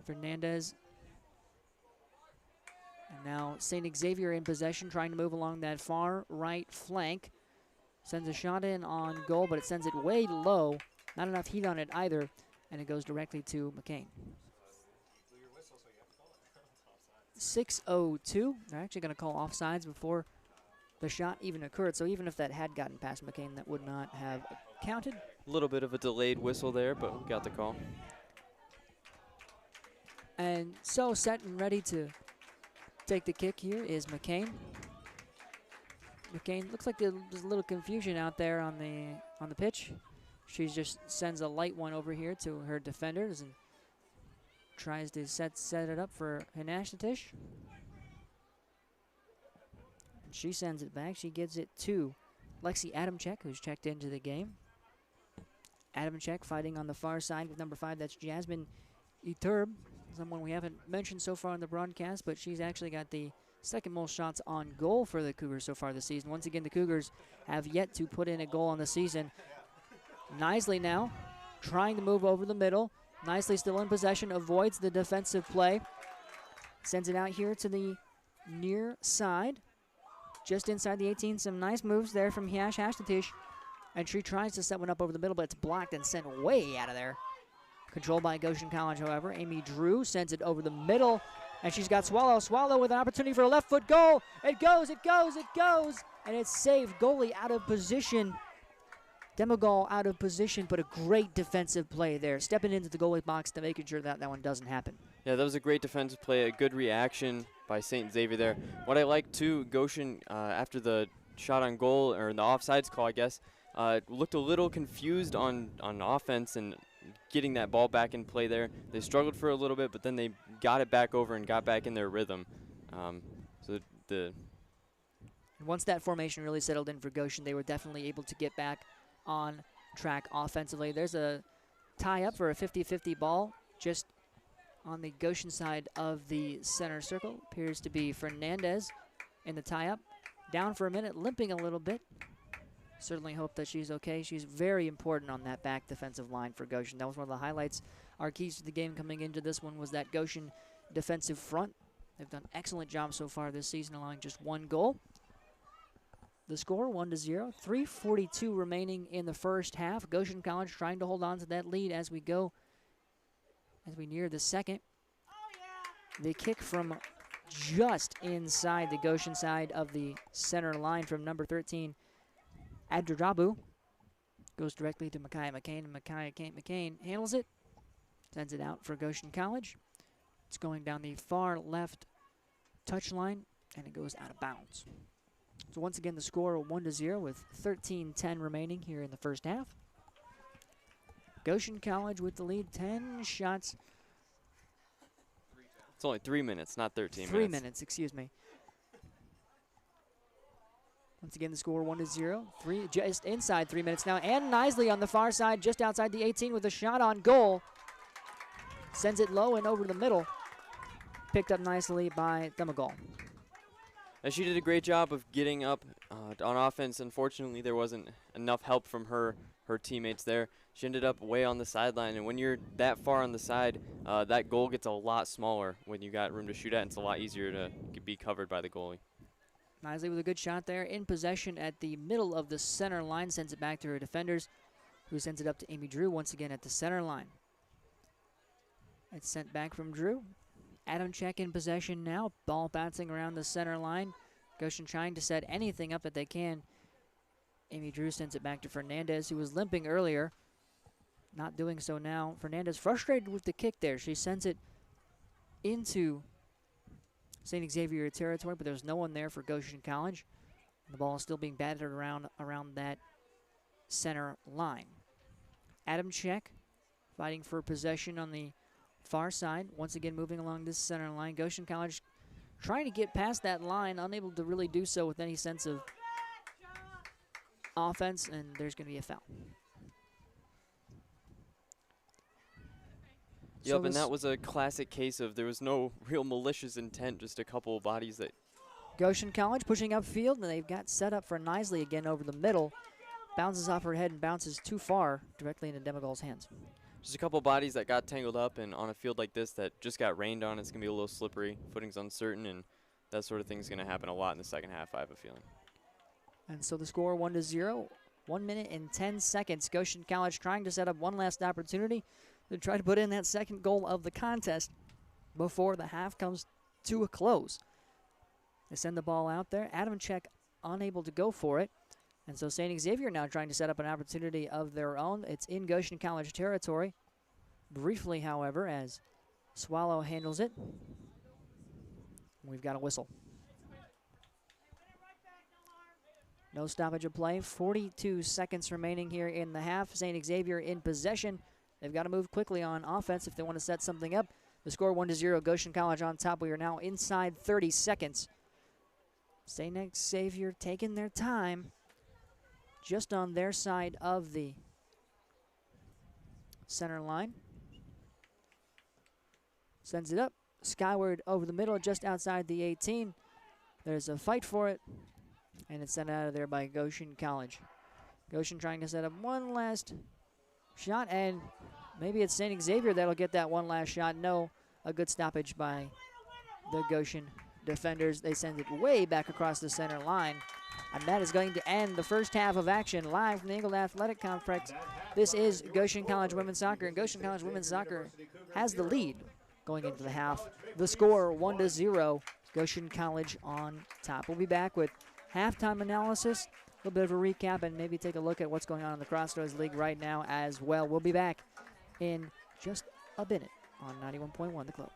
Fernandez. And now St. Xavier in possession, trying to move along that far right flank. Sends a shot in on goal, but it sends it way low. Not enough heat on it either, and it goes directly to McCain. 6:02. They're actually going to call offsides before the shot even occurred, so even if that had gotten past McCain, that would not have counted. A little bit of a delayed whistle there, but we got the call. And so set and ready to take the kick here is McCain. McCain, looks like there's a little confusion out there on the pitch. She just sends a light one over here to her defenders and tries to set it up for Hanashtatish. She sends it back. She gives it to Lexi Adamczyk, who's checked into the game. Adamczyk fighting on the far side with number 5. That's Jasmine Iturb, someone we haven't mentioned so far in the broadcast, but she's actually got the 2nd most shots on goal for the Cougars so far this season. Once again, the Cougars have yet to put in a goal on the season. Nisley now trying to move over the middle. Nisley still in possession, avoids the defensive play. Sends it out here to the near side. Just inside the 18, some nice moves there from Hanashtatish. And she tries to set one up over the middle, but it's blocked and sent way out of there. Controlled by Goshen College, however. Amy Drew sends it over the middle. And she's got Swallow. Swallow with an opportunity for a left foot goal. It goes, it goes, it goes. And it's saved. Goalie out of position. Demogol out of position, but a great defensive play there. Stepping into the goalie box to making sure that one doesn't happen. Yeah, that was a great defensive play, a good reaction by St. Xavier there. What I like too, Goshen, after the shot on goal, or the offsides call, I guess, looked a little confused on offense and getting that ball back in play there. They struggled for a little bit, but then they got it back over and got back in their rhythm. And once that formation really settled in for Goshen, they were definitely able to get back on track offensively. There's a tie up for a 50-50 ball just on the Goshen side of the center circle. Appears to be Fernandez in the tie up. Down for a minute, limping a little bit. Certainly hope that she's okay. She's very important on that back defensive line for Goshen. That was one of the highlights. Our keys to the game coming into this one was that Goshen defensive front. They've done an excellent job so far this season, allowing just one goal. The score, 1-0. 3:42 remaining in the first half. Goshen College trying to hold on to that lead as we near the second. The kick from just inside the Goshen side of the center line from number 13, Adradabu, goes directly to Micaiah McCain, and McCain handles it, sends it out for Goshen College. It's going down the far left touchline, and it goes out of bounds. So once again, the score 1-0 with 13:10 remaining here in the first half. Goshen College with the lead, 10 shots. it's only 3 minutes, not 13 minutes. 3 minutes, excuse me. Once again, the score 1-0. Just inside 3 minutes now. Ann Nisley on the far side, just outside the 18 with a shot on goal. Sends it low and over the middle. Picked up nicely by Demogol. And she did a great job of getting up on offense. Unfortunately, there wasn't enough help from her teammates there. She ended up way on the sideline, and when you're that far on the side, that goal gets a lot smaller when you got room to shoot at, and it's a lot easier to be covered by the goalie. Nisley with a good shot there. In possession at the middle of the center line, sends it back to her defenders, who sends it up to Amy Drew once again at the center line. It's sent back from Drew. Adamczyk in possession now. Ball bouncing around the center line. Goshen trying to set anything up that they can. Amy Drew sends it back to Fernandez, who was limping earlier. Not doing so now. Fernandez frustrated with the kick there. She sends it into St. Xavier territory, but there's no one there for Goshen College. The ball is still being batted around that center line. Adamczyk fighting for possession on the far side. Once again moving along this center line. Goshen College trying to get past that line, unable to really do so with any sense of offense, and there's going to be a foul. Yep, and that was a classic case of there was no real malicious intent, just a couple of bodies that... Goshen College pushing upfield, and they've got set up for Nisley again over the middle. Bounces off her head and bounces too far directly into Demogol's hands. Just a couple of bodies that got tangled up, and on a field like this that just got rained on, it's going to be a little slippery. Footing's uncertain, and that sort of thing's going to happen a lot in the second half, I have a feeling. And so the score 1-0. 1 minute and 10 seconds. Goshen College trying to set up one last opportunity to try to put in that second goal of the contest before the half comes to a close. They send the ball out there. Adamczyk unable to go for it. And so St. Xavier now trying to set up an opportunity of their own. It's in Goshen College territory. Briefly, however, as Swallow handles it. We've got a whistle. No stoppage of play. 42 seconds remaining here in the half. St. Xavier in possession. They've got to move quickly on offense if they want to set something up. The score 1-0. Goshen College on top. We are now inside 30 seconds. St. Xavier taking their time just on their side of the center line. Sends it up skyward over the middle just outside the 18. There's a fight for it. And it's sent out of there by Goshen College. Goshen trying to set up one last shot, and maybe it's St. Xavier that'll get that one last shot. No, a good stoppage by the Goshen defenders. They send it way back across the center line. And that is going to end the first half of action live from the Engle Athletic Complex. This is Goshen College Women's Soccer, and Goshen College Women's Soccer has the lead going into the half. The score 1-0, Goshen College on top. We'll be back with halftime analysis, a little bit of a recap, and maybe take a look at what's going on in the Crossroads League right now as well. We'll be back in just a minute on 91.1 The Club.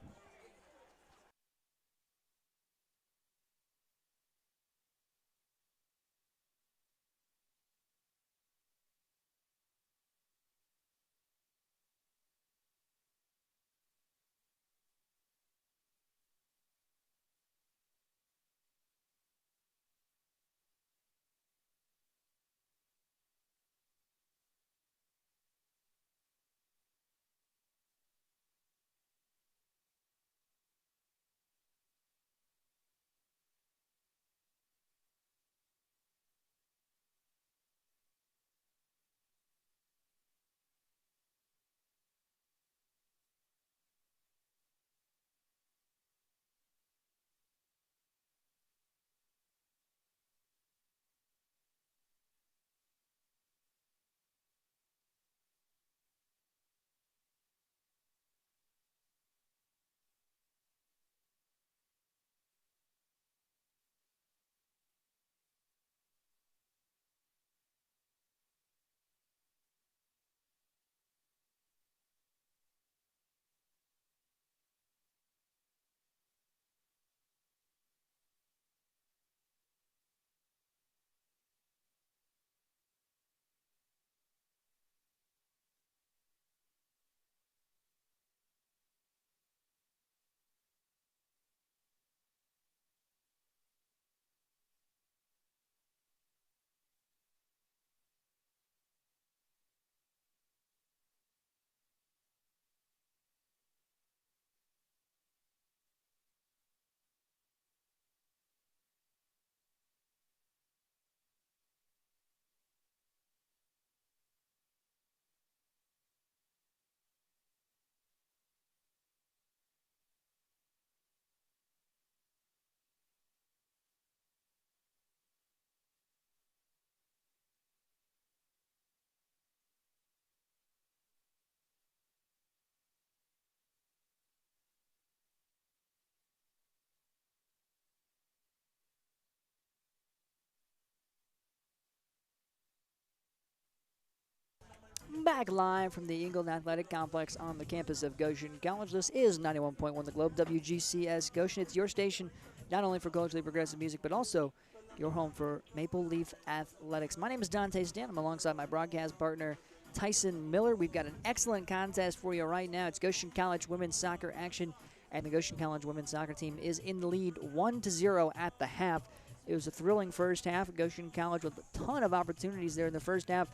Back live from the Ingle Athletic Complex on the campus of Goshen College. This is 91.1 The Globe, WGCS Goshen. It's your station, not only for culturally progressive music, but also your home for Maple Leaf Athletics. My name is Dante Stan. I'm alongside my broadcast partner, Tyson Miller. We've got an excellent contest for you right now. It's Goshen College women's soccer action, and the Goshen College women's soccer team is in the lead 1-0 at the half. It was a thrilling first half. Goshen College with a ton of opportunities there in the first half.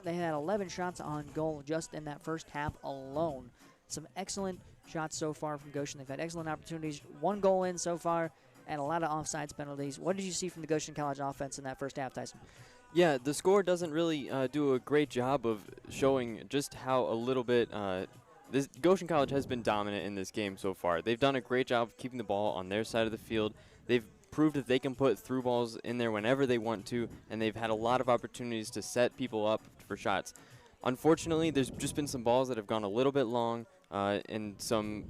They had 11 shots on goal just in that first half alone. Some excellent shots so far from Goshen. They've had excellent opportunities. 1 goal in so far and a lot of offsides penalties. What did you see from the Goshen College offense in that first half, Tyson? Yeah, the score doesn't really do a great job of showing just how a little bit this Goshen College has been dominant in this game so far. They've done a great job of keeping the ball on their side of the field. They've proved that they can put through balls in there whenever they want to, and they've had a lot of opportunities to set people up for shots. Unfortunately, there's just been some balls that have gone a little bit long and some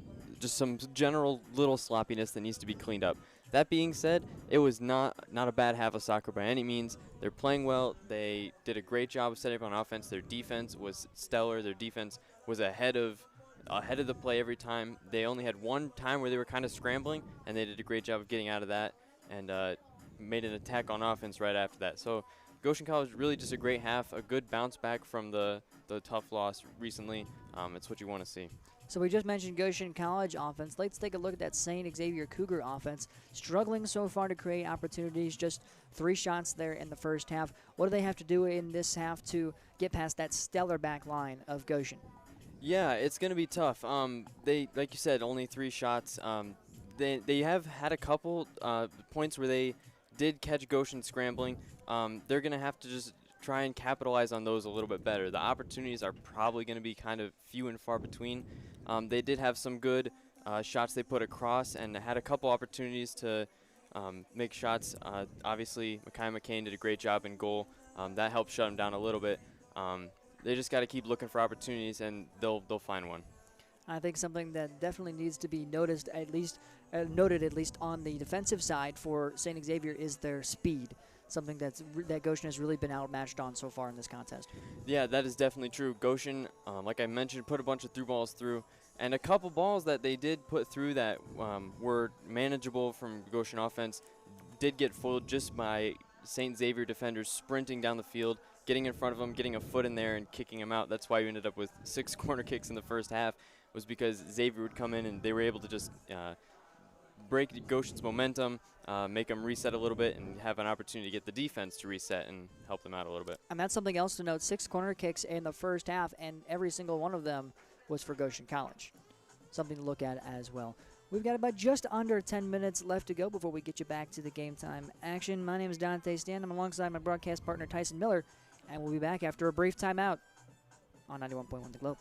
general little sloppiness that needs to be cleaned up. That being said, it was not a bad half of soccer by any means. They're playing well. They did a great job of setting up on offense. Their defense was stellar. Their defense was ahead of the play every time. They only had one time where they were kind of scrambling, and they did a great job of getting out of that and made an attack on offense right after that. So Goshen College really just a great half, a good bounce back from the tough loss recently. It's what you want to see. So we just mentioned Goshen College offense. Let's take a look at that St. Xavier Cougar offense. Struggling so far to create opportunities, just 3 shots there in the first half. What do they have to do in this half to get past that stellar back line of Goshen? Yeah, it's going to be tough. They, like you said, only 3 shots. They have had a couple points where they did catch Goshen scrambling. They're going to have to just try and capitalize on those a little bit better. The opportunities are probably going to be kind of few and far between. They did have some good shots they put across and had a couple opportunities to make shots. Obviously, Mekhi McCain did a great job in goal. That helped shut them down a little bit. They just got to keep looking for opportunities, and they'll find one. I think something that definitely needs to be noticed, at least noted at least on the defensive side for St. Xavier, is their speed. Something that Goshen has really been outmatched on so far in this contest. Yeah, that is definitely true. Goshen, like I mentioned, put a bunch of through balls through, and a couple balls that they did put through that were manageable from Goshen offense did get foiled just by St. Xavier defenders sprinting down the field, getting in front of them, getting a foot in there, and kicking them out. That's why you ended up with 6 corner kicks in the first half, was because Xavier would come in and they were able to just break Goshen's momentum, make them reset a little bit, and have an opportunity to get the defense to reset and help them out a little bit. And that's something else to note. 6 corner kicks in the first half, and every single one of them was for Goshen College. Something to look at as well. We've got about just under 10 minutes left to go before we get you back to the game time action. My name is Dante Stan. I'm alongside my broadcast partner, Tyson Miller, and we'll be back after a brief timeout on 91.1 The Globe.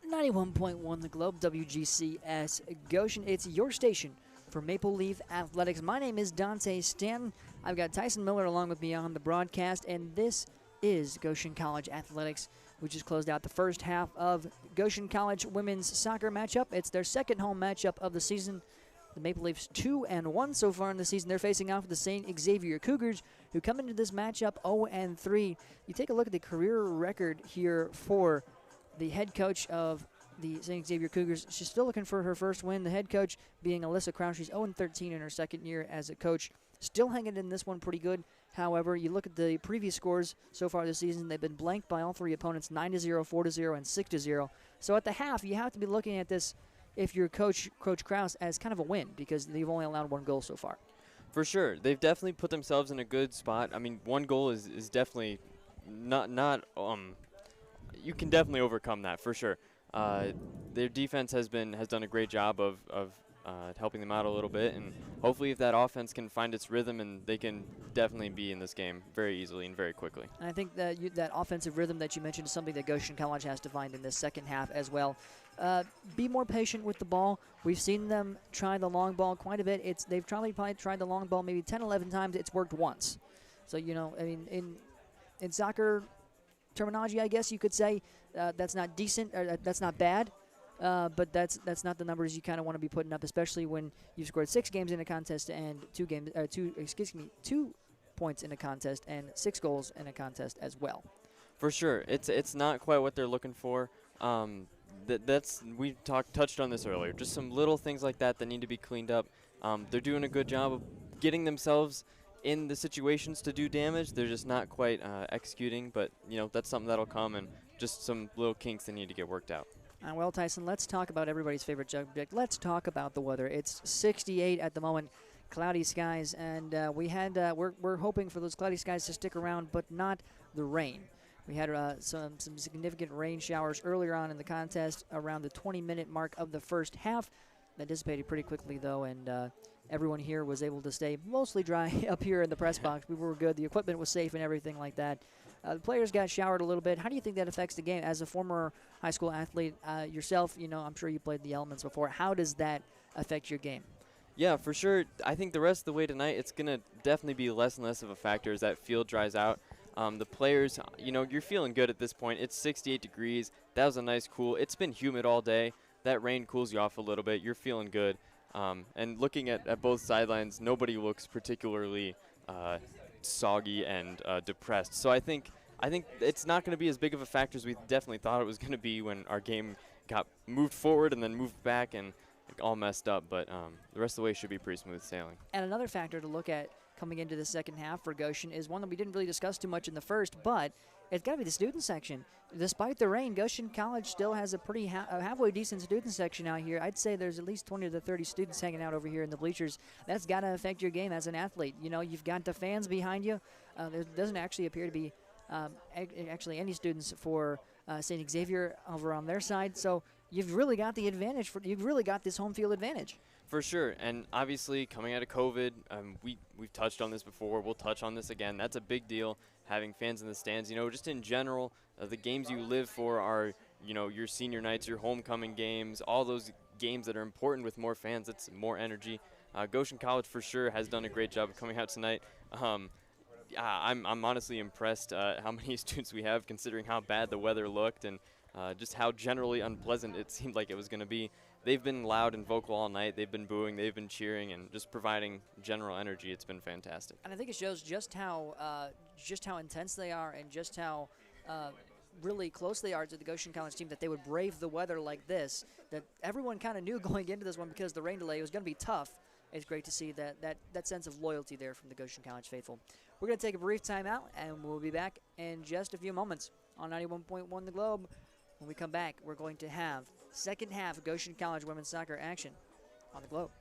.1 The Globe, WGCS Goshen. It's your station for Maple Leaf Athletics. My name is Dante Stanton. I've got Tyson Miller along with me on the broadcast, and this is Goshen College Athletics. We just closed out the first half of Goshen College women's soccer matchup. It's their second home matchup of the season. The Maple Leafs 2-1 so far in the season. They're facing off with the St. Xavier Cougars, who come into this matchup 0-3. You take a look at the career record here for the head coach of the St. Xavier Cougars. She's still looking for her first win. The head coach being Alyssa Crown. She's 0-13 in her second year as a coach. Still hanging in this one pretty good. However, you look at the previous scores so far this season, they've been blanked by all three opponents, 9-0, 4-0, and 6-0. So at the half, you have to be looking at this, if you're Coach Krause, as kind of a win because they've only allowed one goal so far. For sure. They've definitely put themselves in a good spot. I mean, one goal is definitely not you can definitely overcome that for sure. Their defense has done a great job of helping them out a little bit. And hopefully, if that offense can find its rhythm, and they can definitely be in this game very easily and very quickly. And I think that that offensive rhythm that you mentioned is something that Goshen College has to find in this second half as well. Be more patient with the ball. We've seen them try the long ball quite a bit. They've probably tried the long ball maybe 10, 11 times. It's worked once. So, I mean, in soccer terminology, I guess you could say that's not decent, or that's not bad. But that's not the numbers you kind of want to be putting up, especially when you've scored 6 games in a contest and 2 points in a contest and 6 goals in a contest as well. For sure, it's not quite what they're looking for. We touched on this earlier. Just some little things like that need to be cleaned up. They're doing a good job of getting themselves in the situations to do damage. They're just not quite executing, but that's something that'll come, and just some little kinks that need to get worked out. Well, Tyson, let's talk about everybody's favorite subject. Let's talk about the weather. It's 68 at the moment, cloudy skies, and we're hoping for those cloudy skies to stick around, but not the rain. We had some significant rain showers earlier on in the contest around the 20-minute mark of the first half. That dissipated pretty quickly, though, and everyone here was able to stay mostly dry up here in the press box. We were good. The equipment was safe and everything like that. The players got showered a little bit. How do you think that affects the game? As a former high school athlete yourself, I'm sure you played the elements before. How does that affect your game? Yeah, for sure. I think the rest of the way tonight, it's going to definitely be less and less of a factor as that field dries out. The players, you're feeling good at this point. It's 68 degrees. That was a nice cool. It's been humid all day. That rain cools you off a little bit. You're feeling good. And looking at both sidelines, nobody looks particularly soggy and depressed. So I think it's not going to be as big of a factor as we definitely thought it was going to be when our game got moved forward and then moved back and all messed up. But the rest of the way should be pretty smooth sailing. And another factor to look at coming into the second half for Goshen is one that we didn't really discuss too much in the first, but it's got to be the student section. Despite the rain, Goshen College still has a pretty halfway decent student section out here. I'd say there's at least 20 to 30 students hanging out over here in the bleachers. That's got to affect your game as an athlete. You've got the fans behind you. There doesn't actually appear to be actually any students for St. Xavier over on their side, so you've really got the advantage. You've really got this home field advantage. For sure, and obviously coming out of COVID, we've touched on this before. We'll touch on this again. That's a big deal, having fans in the stands. Just in general, the games you live for are, your senior nights, your homecoming games, all those games that are important with more fans. It's more energy. Goshen College for sure has done a great job of coming out tonight. I'm honestly impressed how many students we have, considering how bad the weather looked and just how generally unpleasant it seemed like it was going to be. They've been loud and vocal all night. They've been booing, they've been cheering, and just providing general energy. It's been fantastic. And I think it shows just how intense they are, and just how really close they are to the Goshen College team, that they would brave the weather like this. That everyone kind of knew going into this one, because the rain delay was going to be tough. It's great to see that sense of loyalty there from the Goshen College faithful. We're going to take a brief timeout, and we'll be back in just a few moments on 91.1 The Globe. When we come back, we're going to have second half Goshen College women's soccer action on The Globe.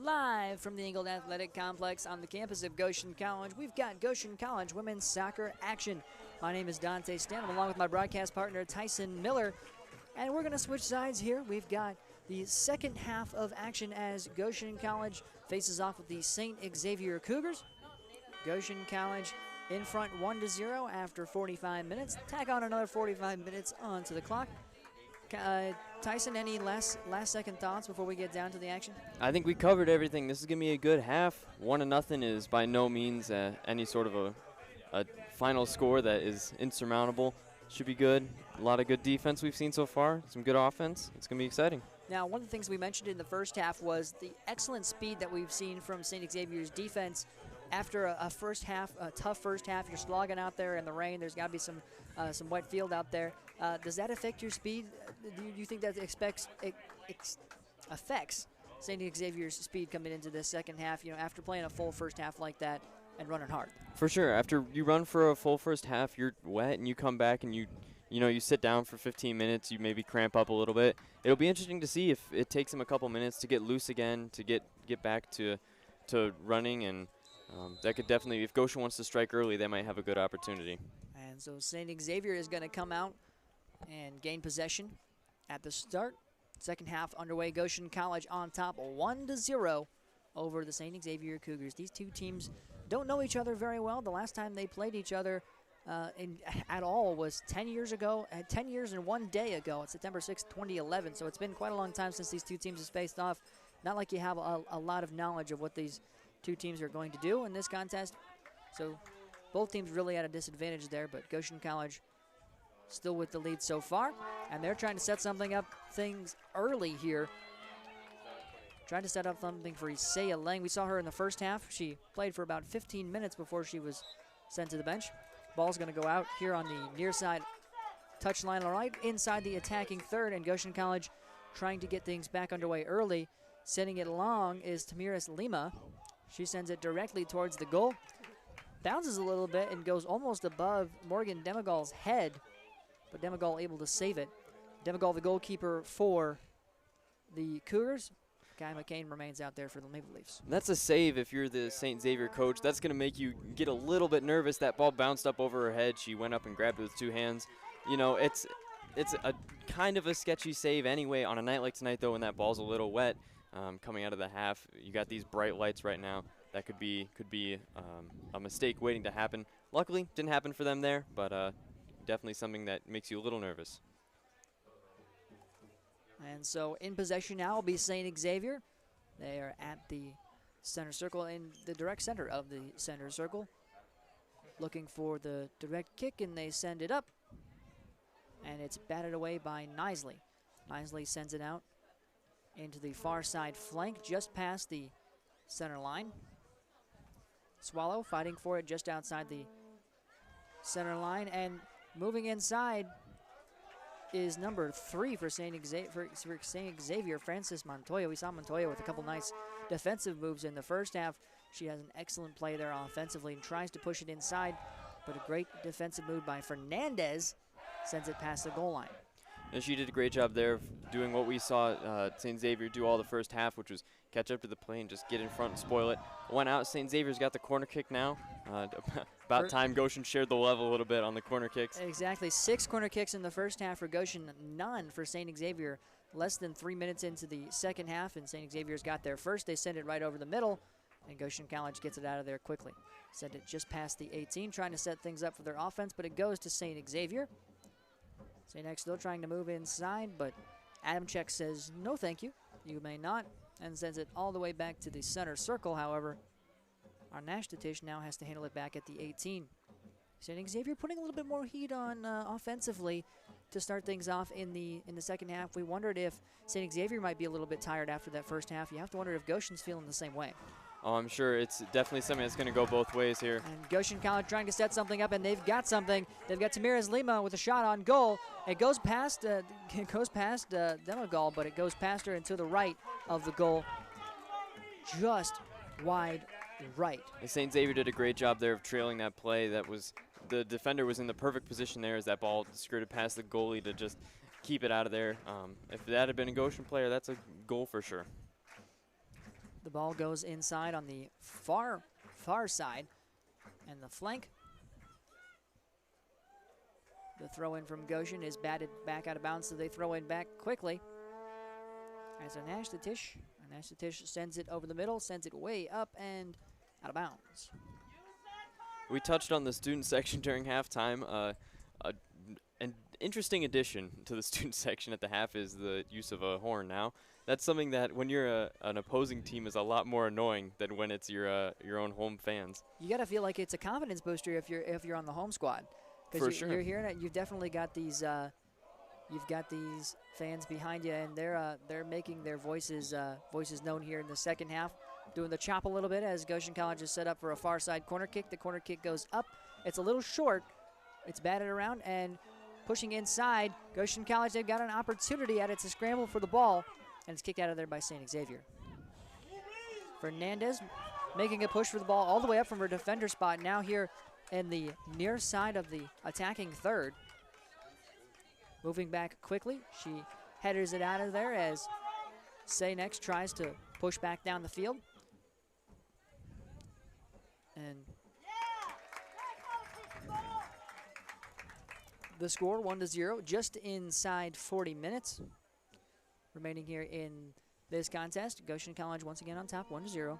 Live from the Ingold Athletic Complex on the campus of Goshen College, we've got Goshen College women's soccer action. My name is Dante Stanham, along with my broadcast partner Tyson Miller, and we're going to switch sides here. We've got the second half of action as Goshen College faces off with the St. Xavier Cougars. Goshen College in front 1-0 after 45 minutes. Tack on another 45 minutes onto the clock. Tyson, any last second thoughts before we get down to the action? I think we covered everything. This is going to be a good half. 1-0 is by no means any sort of a final score that is insurmountable. Should be good. A lot of good defense we've seen so far. Some good offense. It's going to be exciting. Now, one of the things we mentioned in the first half was the excellent speed that we've seen from St. Xavier's defense. After a first half, a tough first half, you're slogging out there in the rain. There's got to be some wet field out there. Does that affect your speed? Do you think that affects St. Xavier's speed coming into the second half, after playing a full first half like that and running hard? For sure. After you run for a full first half, you're wet, and you come back and you sit down for 15 minutes, you maybe cramp up a little bit. It'll be interesting to see if it takes him a couple minutes to get loose again, to get back to running, and that could definitely, if Goshen wants to strike early, they might have a good opportunity. And so St. Xavier is going to come out and gain possession at the start. Second half underway. Goshen College on top 1-0 over the St. Xavier Cougars. These two teams don't know each other very well. The last time they played each other at all was 10 years ago, 10 years and 1 day ago, on September 6, 2011. So it's been quite a long time since these two teams have faced off. Not like you have a lot of knowledge of what these two teams are going to do in this contest. So both teams really at a disadvantage there, but Goshen College still with the lead so far, and they're trying to set things early here. Trying to set up something for Isaiah Lang. We saw her in the first half. She played for about 15 minutes before she was sent to the bench. Ball's going to go out here on the near side touchline, right inside the attacking third, and Goshen College trying to get things back underway early. Sending it along is Tamiris Lima. She sends it directly towards the goal. Bounces a little bit and goes almost above Morgan Demigol's head, but Demigol able to save it. Demigol, the goalkeeper for the Cougars. Guy McCain remains out there for the Maple Leafs. That's a save if you're the St. Xavier coach. That's going to make you get a little bit nervous. That ball bounced up over her head. She went up and grabbed it with two hands. It's a kind of a sketchy save anyway. On a night like tonight, though, when that ball's a little wet, coming out of the half, you got these bright lights right now. That could be a mistake waiting to happen. Luckily, didn't happen for them there, but definitely something that makes you a little nervous. And so in possession now will be St. Xavier. They are at the center circle, in the direct center of the center circle, looking for the direct kick, and they send it up. And it's batted away by Nisley. Nisley sends it out into the far side flank, just past the center line. Swallow fighting for it just outside the center line, and moving inside is number 3 for St. Xavier, Francis Montoya. We saw Montoya with a couple nice defensive moves in the first half. She has an excellent play there offensively and tries to push it inside, but a great defensive move by Fernandez sends it past the goal line. And she did a great job there of doing what we saw St. Xavier do all the first half, which was catch up to the play and just get in front and spoil it. Went out. St. Xavier's got the corner kick now. About time Goshen shared the level a little bit on the corner kicks. Exactly. 6 corner kicks in the first half for Goshen, none for St. Xavier. Less than 3 minutes into the second half, and St. Xavier's got there first. They send it right over the middle, and Goshen College gets it out of there quickly. Send it just past the 18, trying to set things up for their offense, but it goes to St. Xavier. St. X still trying to move inside, but Adamchek says, no thank you, you may not, and sends it all the way back to the center circle. However, our Nash Tatish now has to handle it back at the 18. St. Xavier putting a little bit more heat on offensively to start things off in the second half. We wondered if St. Xavier might be a little bit tired after that first half. You have to wonder if Goshen's feeling the same way. Oh, I'm sure it's definitely something that's going to go both ways here. And Goshen College trying to set something up, and they've got something. They've got Tamiris Lima with a shot on goal. It goes past Demigol, but it goes past her and to the right of the goal, just wide right. And St. Xavier did a great job there of trailing that play. The defender was in the perfect position there as that ball skirted past the goalie to just keep it out of there. If that had been a Goshen player, that's a goal for sure. The ball goes inside on the far side, and the flank. The throw in from Goshen is batted back out of bounds, so they throw in back quickly. As Anashtatish sends it over the middle, sends it way up and out of bounds. We touched on the student section during halftime. An interesting addition to the student section at the half is the use of a horn now. That's something that when you're an opposing team is a lot more annoying than when it's your own home fans. You gotta feel like it's a confidence booster if you're on the home squad. For sure. You're hearing it. You've definitely got these. You've got these fans behind you, and they're making their voices known here in the second half. Doing the chop a little bit as Goshen College is set up for a far side corner kick. The corner kick goes up. It's a little short. It's batted around and pushing inside. Goshen College, they've got an opportunity at it to scramble for the ball, and it's kicked out of there by St. Xavier. Fernandez making a push for the ball all the way up from her defender spot. Now here in the near side of the attacking third. Moving back quickly, she headers it out of there as Saynex tries to push back down the field. And the score 1-0, just inside 40 minutes remaining here in this contest. Goshen College once again on top, 1-0.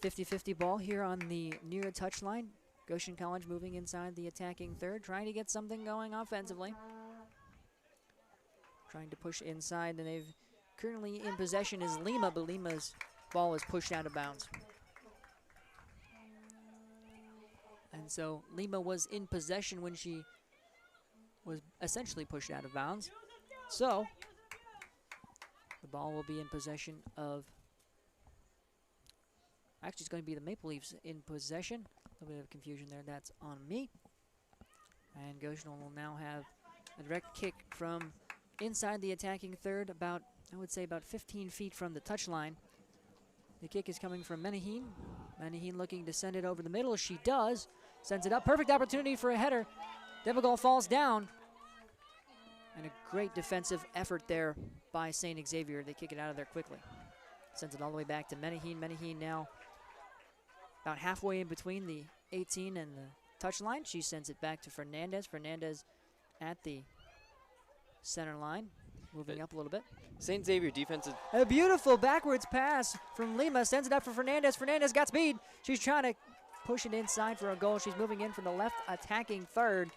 50-50 ball here on the near touchline. Goshen College moving inside the attacking third, trying to get something going offensively. Trying to push inside, and they've currently in possession is Lima, but Lima's ball is pushed out of bounds. And so Lima was in possession when she was essentially pushed out of bounds. So the ball will be in possession of, actually it's going to be the Maple Leafs in possession. A little bit of confusion there, that's on me. And Goshen will now have a direct kick from inside the attacking third, about, I would say about 15 feet from the touchline. The kick is coming from Menaheen. Menaheen looking to send it over the middle. She does. Sends it up. Perfect opportunity for a header. Demigol falls down. And a great defensive effort there by St. Xavier. They kick it out of there quickly. Sends it all the way back to Menaheen. Menaheen now about halfway in between the 18 and the touchline. She sends it back to Fernandez. Fernandez at the center line. Moving up a little bit. St. Xavier defense is... A beautiful backwards pass from Lima. Sends it up for Fernandez. Fernandez got speed. She's trying to push it inside for a goal. She's moving in from the left attacking third.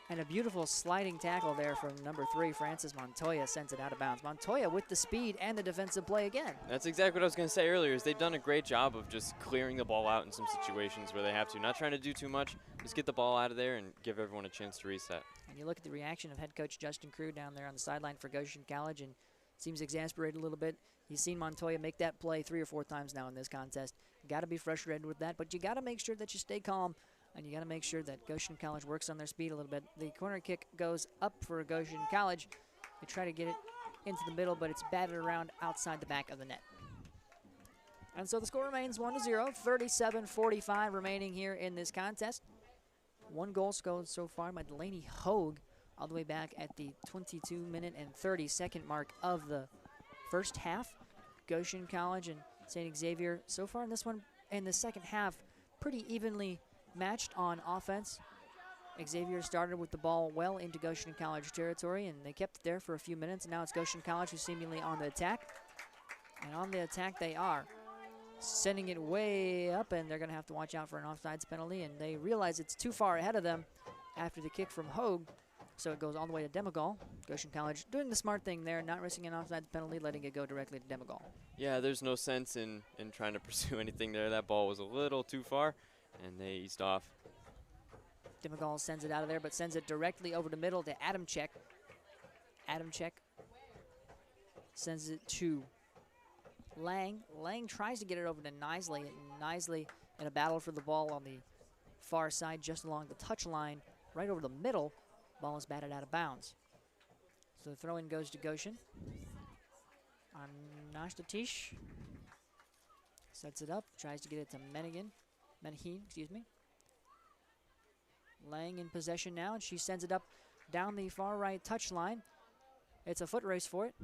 And a beautiful sliding tackle there from number 3, Francis Montoya, sends it out of bounds. Montoya with the speed and the defensive play again. That's exactly what I was going to say earlier, is they've done a great job of just clearing the ball out in some situations where they have to. Not trying to do too much, just get the ball out of there and give everyone a chance to reset. And you look at the reaction of head coach Justin Crew down there on the sideline for Goshen College, and seems exasperated a little bit. He's seen Montoya make that play 3 or 4 times now in this contest. Got to be frustrated with that, but you got to make sure that you stay calm, and you got to make sure that Goshen College works on their speed a little bit. The corner kick goes up for Goshen College. They try to get it into the middle, but it's batted around outside the back of the net. And so the score remains 1-0, 37-45 remaining here in this contest. 1 goal scored so far by Delaney Hogue, all the way back at the 22-minute and 30-second mark of the first half. Goshen College and St. Xavier so far in this one, in the second half, pretty evenly matched on offense. Xavier started with the ball well into Goshen College territory, and they kept it there for a few minutes. And now it's Goshen College who's seemingly on the attack. And on the attack they are. Sending it way up, and they're going to have to watch out for an offsides penalty. And they realize it's too far ahead of them after the kick from Hogue. So it goes all the way to Demigol. Goshen College doing the smart thing there, not risking an offsides penalty, letting it go directly to Demigol. Yeah, there's no sense in trying to pursue anything there. That ball was a little too far, and they eased off. Demigol sends it out of there, but sends it directly over the middle to Adamczyk. Adamczyk sends it to Lang. Lang tries to get it over to Nisley. Nisley in a battle for the ball on the far side, just along the touch line, right over the middle. Ball is batted out of bounds. So the throw-in goes to Goshen. Anashtatish sets it up, tries to get it to Menaheen, excuse me. Lang in possession now, and she sends it up down the far right touch line. It's a foot race for it.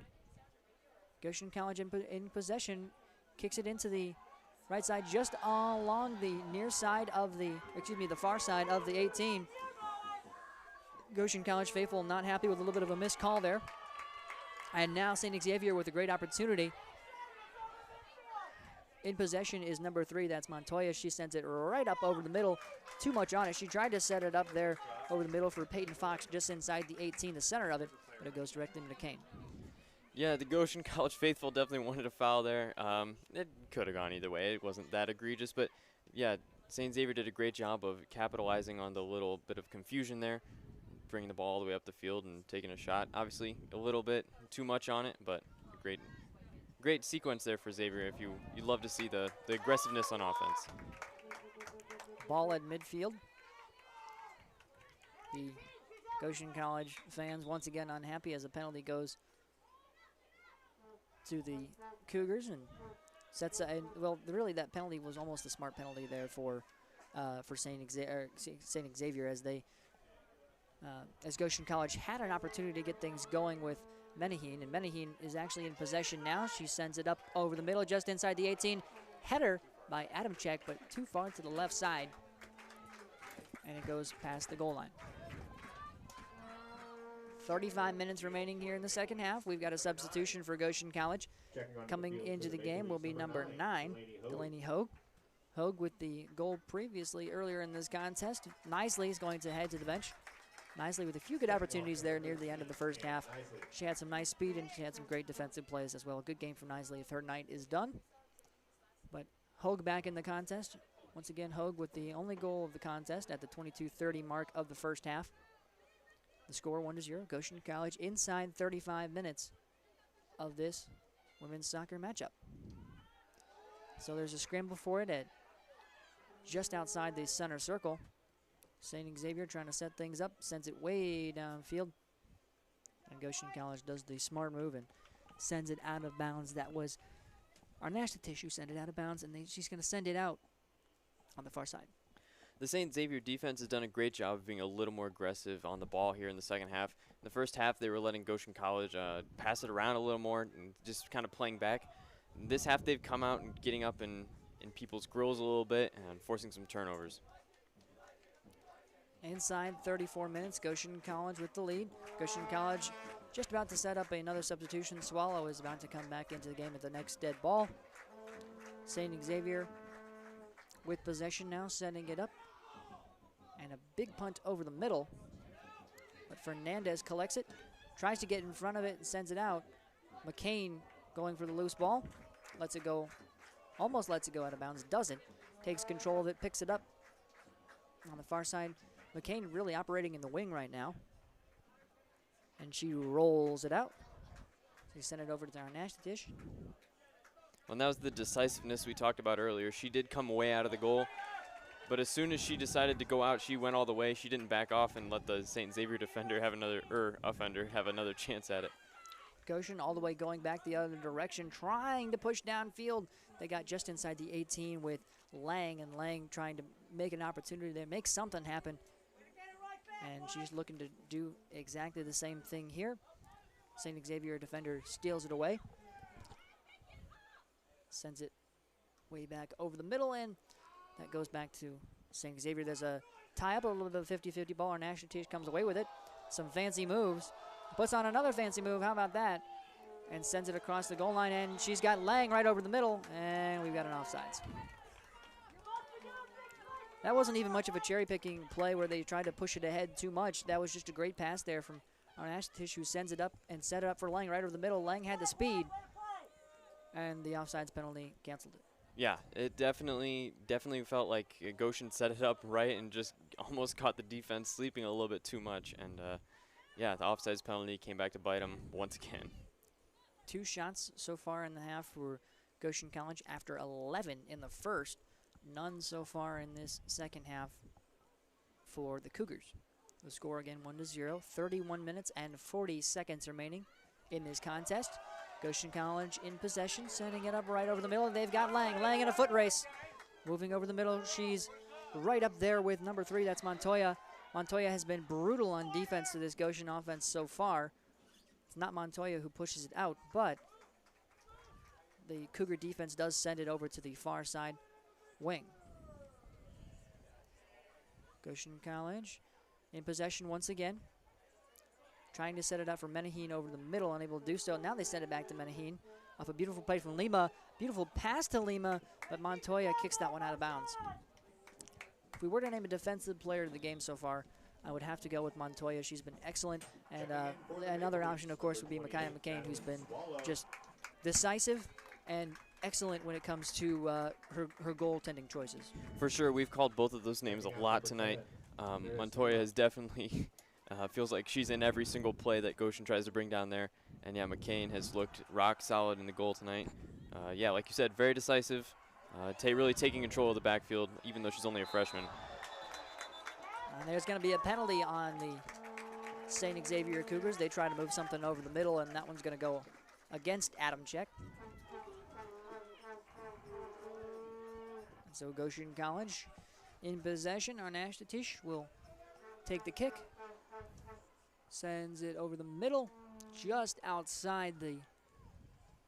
Goshen College in possession, kicks it into the right side, just along the near side of the, the far side of the 18. Goshen College faithful not happy with a little bit of a missed call there. And now St. Xavier with a great opportunity. In possession is number 3, that's Montoya. She sends it right up over the middle. Too much on it. She tried to set it up there over the middle for Peyton Fox just inside the 18, the center of it, but it goes directly into Kane. Yeah, the Goshen College faithful definitely wanted a foul there. It could have gone either way. It wasn't that egregious, but yeah, St. Xavier did a great job of capitalizing on the little bit of confusion there, bringing the ball all the way up the field and taking a shot. Obviously, a little bit too much on it, but a great sequence there for Xavier. If you love to see the aggressiveness on offense. Ball at midfield. The Goshen College fans once again unhappy as the penalty goes to the Cougars and sets. Well, really, that penalty was almost a smart penalty there for St. Xavier as Goshen College had an opportunity to get things going with Menaheen, and Menaheen is actually in possession now. She sends it up over the middle, just inside the 18. Header by Adamczyk, but too far to the left side, and it goes past the goal line. 35 minutes remaining here in the second half. We've got a substitution for Goshen College. Coming into the game will be number 9, Delaney Hogue. Hogue with the goal previously earlier in this contest. Nicely is going to head to the bench. Nicely with a few good opportunities there near the end of the first half. She had some nice speed and she had some great defensive plays as well. Good game from Nicely if her night is done. But Hogue back in the contest. Once again, Hogue with the only goal of the contest at the 22:30 mark of the first half. The score 1-0. Goshen College inside 35 minutes of this women's soccer matchup. So there's a scramble for it at just outside the center circle. St. Xavier trying to set things up, sends it way downfield. And Goshen College does the smart move and sends it out of bounds. That was our National Tissue sent it out of bounds, and she's going to send it out on the far side. The St. Xavier defense has done a great job of being a little more aggressive on the ball here in the second half. In the first half, they were letting Goshen College pass it around a little more and just kind of playing back. In this half, they've come out and getting up in people's grills a little bit and forcing some turnovers. Inside 34 minutes, Goshen College with the lead. Goshen College just about to set up another substitution. Swallow is about to come back into the game at the next dead ball. St. Xavier with possession now, setting it up. And a big punt over the middle. But Fernandez collects it, tries to get in front of it and sends it out. McCain going for the loose ball. Lets it go, almost lets it go out of bounds, doesn't. Takes control of it, picks it up on the far side. McCain really operating in the wing right now. And she rolls it out. So we send it over to our Nash dish. Well, and that was the decisiveness we talked about earlier. She did come way out of the goal, but as soon as she decided to go out, she went all the way. She didn't back off and let the St. Xavier defender have offender have another chance at it. Goshen all the way going back the other direction, trying to push downfield. They got just inside the 18 with Lang, and Lang trying to make an opportunity there, make something happen. And she's looking to do exactly the same thing here. St. Xavier defender steals it away. Sends it way back over the middle, and that goes back to St. Xavier. There's a tie-up, a little bit of 50-50 ball. Our National Team comes away with it. Some fancy moves. Puts on another fancy move. How about that? And sends it across the goal line, and she's got Lang right over the middle, and we've got an offsides. That wasn't even much of a cherry-picking play where they tried to push it ahead too much. That was just a great pass there from our National Tissue, sends it up and set it up for Lang right over the middle. Lang had the speed, and the offsides penalty canceled it. Yeah, it definitely felt like Goshen set it up right and just almost caught the defense sleeping a little bit too much. And, yeah, the offsides penalty came back to bite them once again. 2 shots so far in the half for Goshen College after 11 in the first. None so far in this second half for the Cougars. The score again 1-0. 31 minutes and 40 seconds remaining in this contest. Goshen College in possession, sending it up right over the middle. They've got Lang. Lang in a foot race. Moving over the middle. She's right up there with number 3. That's Montoya. Montoya has been brutal on defense to this Goshen offense so far. It's not Montoya who pushes it out, but the Cougar defense does send it over to the far side wing. Goshen College in possession once again. Trying to set it up for Menaheen over the middle, unable to do so. Now they send it back to Menaheen off a beautiful play from Lima. Beautiful pass to Lima, but Montoya kicks that one out of bounds. If we were to name a defensive player of the game so far, I would have to go with Montoya. She's been excellent. And another option, of course, would be Micaiah McCain, who's been just decisive and excellent when it comes to her goaltending choices. For sure, we've called both of those names a lot tonight. Montoya has definitely feels like she's in every single play that Goshen tries to bring down there. And yeah, McCain has looked rock solid in the goal tonight. Yeah, like you said, very decisive. Really taking control of the backfield, even though she's only a freshman. And there's going to be a penalty on the St. Xavier Cougars. They try to move something over the middle, and that one's going to go against Adamczyk. So Goshen College in possession. Arnashtatish will take the kick. Sends it over the middle, just outside the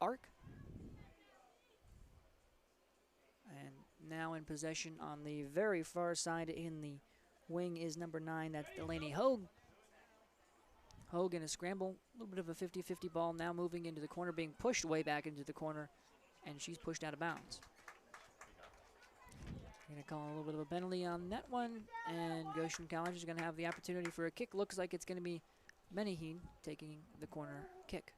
arc. And now in possession on the very far side in the wing is number 9. That's Delaney Hogue. Hogue in a scramble. A little bit of a 50-50 ball now moving into the corner, being pushed way back into the corner, and she's pushed out of bounds. Going to call a little bit of a penalty on that one, and Goshen College is going to have the opportunity for a kick. Looks like it's going to be Menaheen taking the corner kick.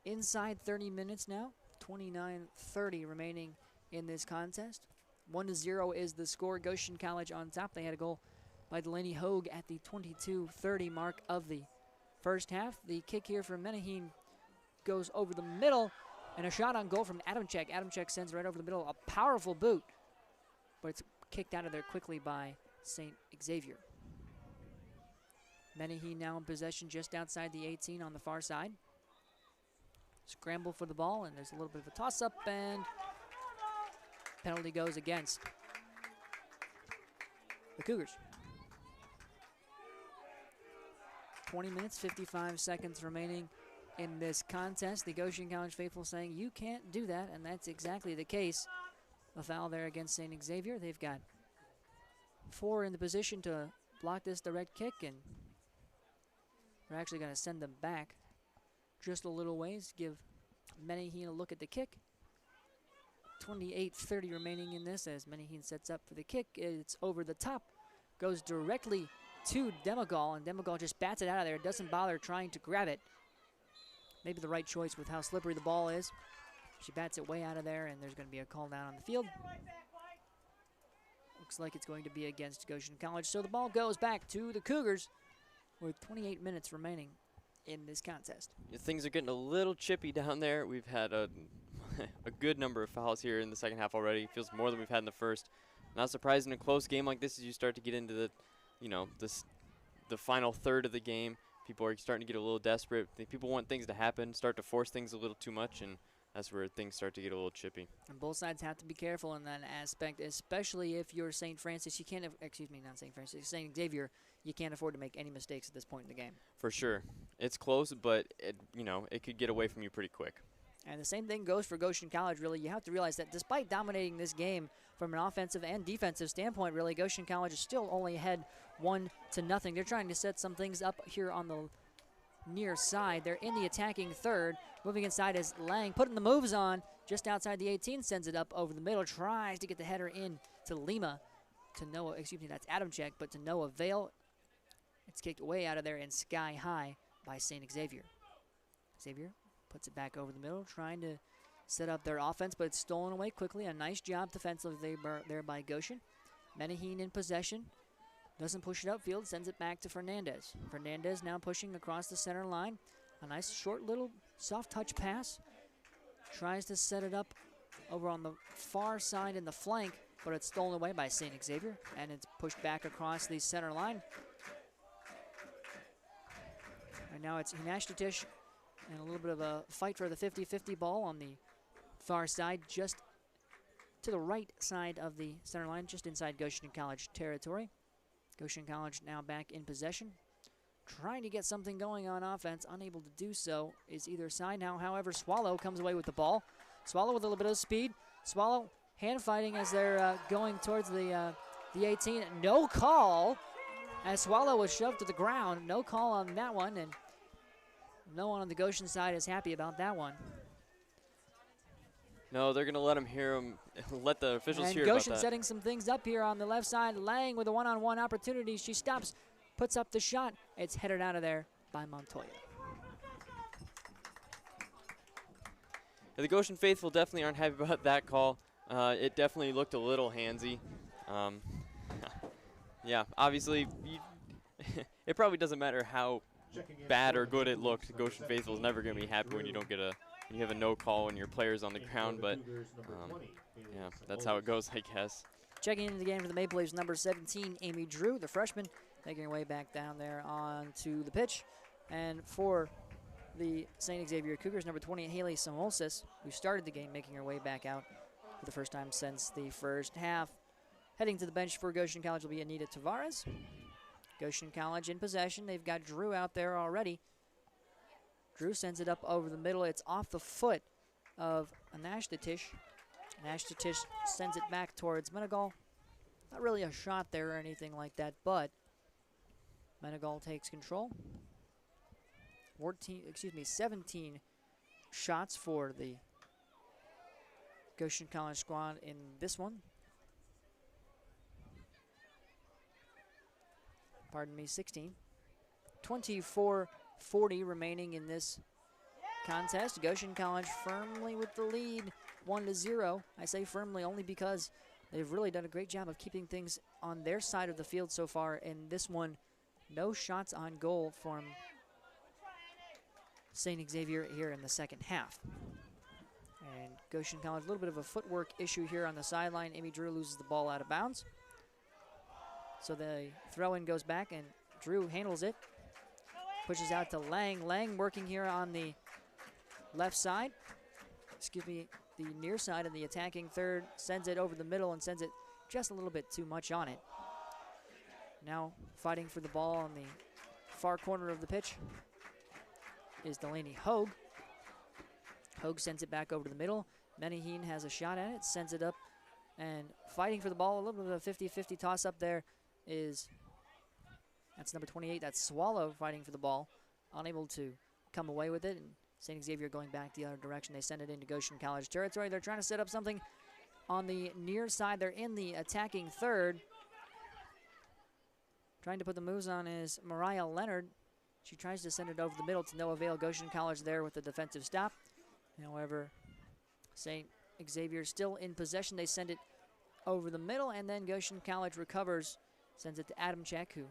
Inside 30 minutes now, 29:30 remaining in this contest. 1-0 is the score. Goshen College on top. They had a goal by Delaney Hogue at the 22:30 mark of the first half. The kick here from Menaheen goes over the middle, and a shot on goal from Adamczyk. Adamczyk sends right over the middle, a powerful boot, but it's kicked out of there quickly by St. Xavier. Menaheen now in possession just outside the 18 on the far side. Scramble for the ball, and there's a little bit of a toss-up, and penalty goes against the Cougars. 20 minutes, 55 seconds remaining in this contest. The Goshen College faithful saying, you can't do that, and that's exactly the case. A foul there against St. Xavier. They've got 4 in the position to block this direct kick, and we're actually going to send them back just a little ways, give Menaheen a look at the kick. 28:30 remaining in this as Menaheen sets up for the kick. It's over the top, goes directly to Demagol, and Demagol just bats it out of there. Doesn't bother trying to grab it. Maybe the right choice with how slippery the ball is. She bats it way out of there, and there's going to be a call down on the field. Looks like it's going to be against Goshen College, so the ball goes back to the Cougars with 28 minutes remaining in this contest. Yeah, things are getting a little chippy down there. We've had a good number of fouls here in the second half already. Feels more than we've had in the first. Not surprising in a close game like this as you start to get into the, the final third of the game. People are starting to get a little desperate. People want things to happen, start to force things a little too much, and that's where things start to get a little chippy. And both sides have to be careful in that aspect, especially if you're St. Francis. You can't, not St. Francis, St. Xavier. You can't afford to make any mistakes at this point in the game. For sure. It's close, but it could get away from you pretty quick. And the same thing goes for Goshen College, really. You have to realize that despite dominating this game from an offensive and defensive standpoint, really, Goshen College is still only ahead 1-0. They're trying to set some things up here on the near side. They're in the attacking third. Moving inside is Lang, putting the moves on just outside the 18, sends it up over the middle, tries to get the header in to Lima, to no, that's Adamczyk, but to no avail. It's kicked way out of there and sky high by St. Xavier. Xavier puts it back over the middle, trying to set up their offense, but it's stolen away quickly. A nice job defensively there by Goshen. Menaheen in possession. Doesn't push it upfield, sends it back to Fernandez. Fernandez now pushing across the center line. A nice short little soft touch pass. Tries to set it up over on the far side in the flank, but it's stolen away by St. Xavier, and it's pushed back across the center line. And now it's Hinashtatish and a little bit of a fight for the 50-50 ball on the far side, just to the right side of the center line, just inside Goshen College territory. Goshen College now back in possession. trying to get something going on offense, unable to do so, is either side now. However, Swallow comes away with the ball. Swallow with a little bit of speed. Swallow hand fighting as they're going towards the 18. No call as Swallow was shoved to the ground. No call on that one, and no one on the Goshen side is happy about that one. No, they're going to let him hear him, let the officials and hear Goshen about that. setting some things up here on the left side. Lang with a one-on-one opportunity. She stops, puts up the shot. It's headed out of there by Montoya. The Goshen faithful definitely aren't happy about that call. It definitely looked a little handsy. Yeah, obviously, it probably doesn't matter how bad or good it looked. Goshen faithful is never going to be happy when you don't get you have a no call and your player's on the ground, but yeah, that's how it goes, I guess. Checking into the game for the Maple Leafs, number 17, Amy Drew, the freshman, making her way back down there onto the pitch. And for the St. Xavier Cougars, number 20, Haley Samolsis, who started the game, making her way back out for the first time since the first half. Heading to the bench for Goshen College will be Anita Tavares. Goshen College in possession. They've got Drew out there already. Drew sends it up over the middle. It's off the foot of Anashtatish. Anashtatish sends it back towards Menegal. Not really a shot there or anything like that, but Menegal takes control. 17 shots for the Goshen College squad in this one. Pardon me, 16. 24-40 remaining in this contest. Goshen College firmly with the lead, 1-0. I say firmly only because they've really done a great job of keeping things on their side of the field so far. In this one, no shots on goal from St. Xavier here in the second half. And Goshen College, a little bit of a footwork issue here on the sideline. Amy Drew loses the ball out of bounds. So the throw-in goes back, and Drew handles it. Pushes out to Lang. Lang working here on the left side. Excuse me, the near side of the attacking third. Sends it over the middle and sends it just a little bit too much on it. Now fighting for the ball on the far corner of the pitch is Delaney Hogue. Hogue sends it back over to the middle. Menaheen has a shot at it, sends it up, and fighting for the ball, a little bit of a 50-50 toss up there is, that's number 28, that's Swallow fighting for the ball, unable to come away with it, and St. Xavier going back the other direction. They send it into Goshen College territory. They're trying to set up something on the near side. They're in the attacking third. Trying to put the moves on is Mariah Leonard. She tries to send it over the middle to no avail. Goshen College there with the defensive stop. However, St. Xavier still in possession. They send it over the middle, and then Goshen College recovers, sends it to Adamchek, who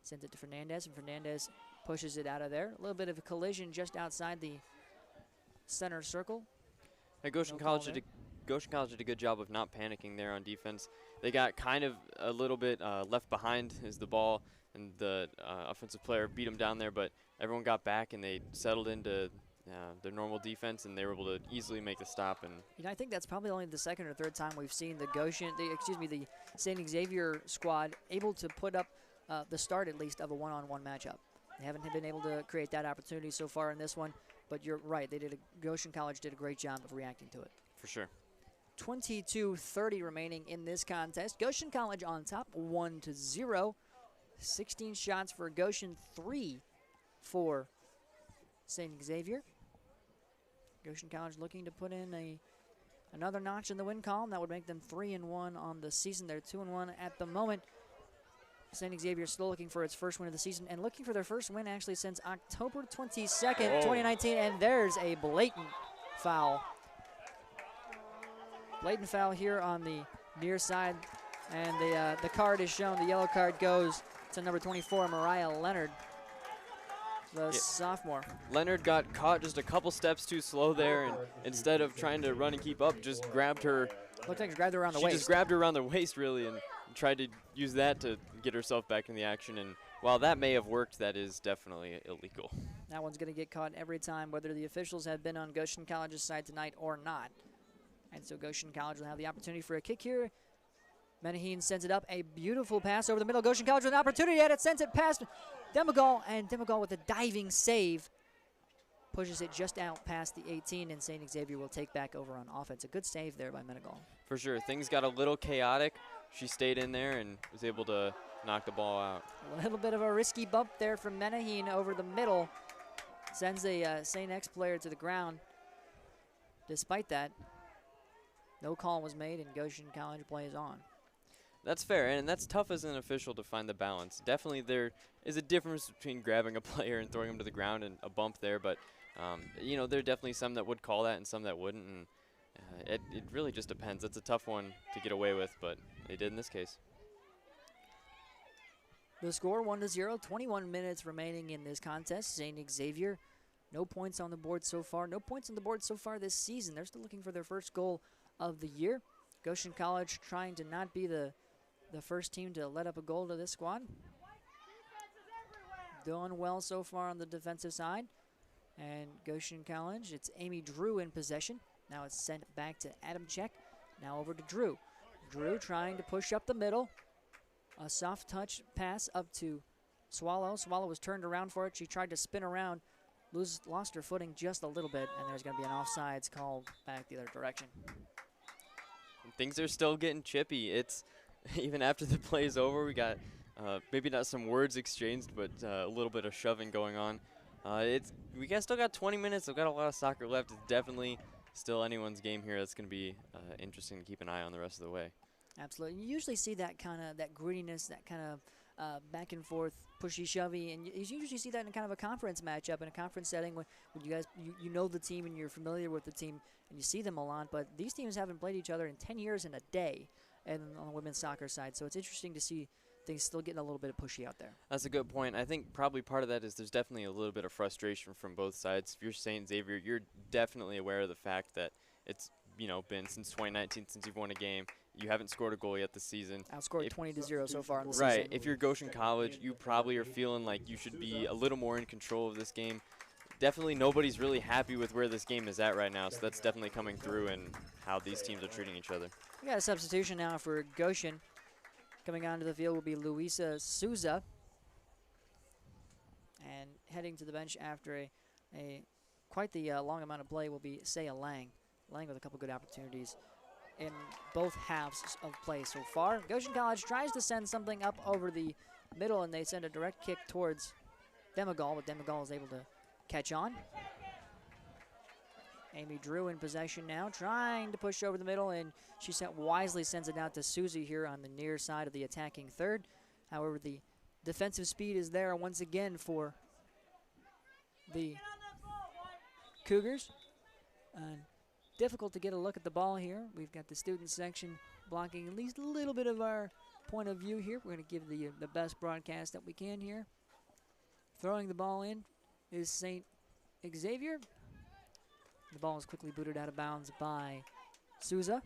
sends it to Fernandez, and Fernandez pushes it out of there. A little bit of a collision just outside the center circle. Hey, Goshen College did a good job of not panicking there on defense. They got kind of a little bit left behind as the ball, and the offensive player beat them down there, but everyone got back and they settled into their normal defense, and they were able to easily make the stop. And you know, I think that's probably only the second or third time we've seen the the St. Xavier squad able to put up the start at least of a one-on-one matchup. They haven't been able to create that opportunity so far in this one, but you're right. Goshen College did a great job of reacting to it. For sure. 22-30 remaining in this contest. Goshen College on top, 1-0. 16 shots for Goshen, 3 for St. Xavier. Goshen College looking to put in another notch in the win column. That would make them 3-1 on the season. They're 2-1 at the moment. St. Xavier still looking for its first win of the season and looking for their first win actually since October 22nd, 2019. And there's a blatant foul. Blatant foul here on the near side. And the card is shown. The yellow card goes to number 24, Mariah Leonard, the sophomore. Leonard got caught just a couple steps too slow there, and instead of trying to run and keep up, just grabbed her. Looked like he grabbed her around the waist. She just grabbed her around the waist, really, and tried to use that to get herself back in the action. And while that may have worked, that is definitely illegal. That one's going to get caught every time, whether the officials have been on Goshen College's side tonight or not. And so Goshen College will have the opportunity for a kick here. Menaheen sends it up. A beautiful pass over the middle. Goshen College with an opportunity at it. Sends it past Demigol. And Demigol with a diving save pushes it just out past the 18. And St. Xavier will take back over on offense. A good save there by Menagol. For sure. Things got a little chaotic. She stayed in there and was able to knock the ball out. A little bit of a risky bump there from Menaheen over the middle. Sends a St. X player to the ground. Despite that, no call was made and Goshen College plays on. That's fair, and that's tough as an official to find the balance. Definitely there is a difference between grabbing a player and throwing him to the ground and a bump there, but you know, there are definitely some that would call that and some that wouldn't, and it really just depends. It's a tough one to get away with, but they did in this case. The score 1-0, 21 minutes remaining in this contest. St. Xavier, no points on the board so far. No points on the board so far this season. They're still looking for their first goal of the year. Goshen College trying to not be the first team to let up a goal to this squad. Doing well so far on the defensive side. And Goshen College, it's Amy Drew in possession. Now it's sent back to Adam Check. Now over to Drew. Drew trying to push up the middle. A soft touch pass up to Swallow. Swallow was turned around for it. She tried to spin around, lost her footing just a little bit, and there's going to be an offsides call back the other direction. Things are still getting chippy. It's even after the play is over, we got maybe not some words exchanged, but a little bit of shoving going on. Still got 20 minutes. We've got a lot of soccer left. It's definitely still anyone's game here. That's going to be interesting to keep an eye on the rest of the way. Absolutely. You usually see that kind of grittiness, that kind of back and forth, pushy, shovey, and you usually see that in kind of a conference matchup, in a conference setting when you guys you know the team and you're familiar with the team and you see them a lot. But these teams haven't played each other in 10 years and a day, and on the women's soccer side, so it's interesting to see things still getting a little bit of pushy out there. That's a good point. I think probably part of that is there's definitely a little bit of frustration from both sides. If you're St. Xavier, you're definitely aware of the fact that it's been since 2019 since you've won a game. You haven't scored a goal yet this season. Outscored 20-0 so far in the season. Right. If you're Goshen College, you probably are feeling like you should be a little more in control of this game. Definitely nobody's really happy with where this game is at right now, so that's definitely coming through in how these teams are treating each other. We got a substitution now for Goshen. Coming onto the field will be Luisa Souza. And heading to the bench after quite the long amount of play will be Saya Lang. Lang with a couple good opportunities in both halves of play so far. Goshen College tries to send something up over the middle, and they send a direct kick towards Demigol, but Demigol is able to catch on. Amy Drew in possession now, trying to push over the middle, and she wisely sends it out to Susie here on the near side of the attacking third. However, the defensive speed is there once again for the Cougars. Difficult to get a look at the ball here. We've got the student section blocking at least a little bit of our point of view here. We're going to give the best broadcast that we can here. Throwing the ball in is St. Xavier. The ball is quickly booted out of bounds by Souza.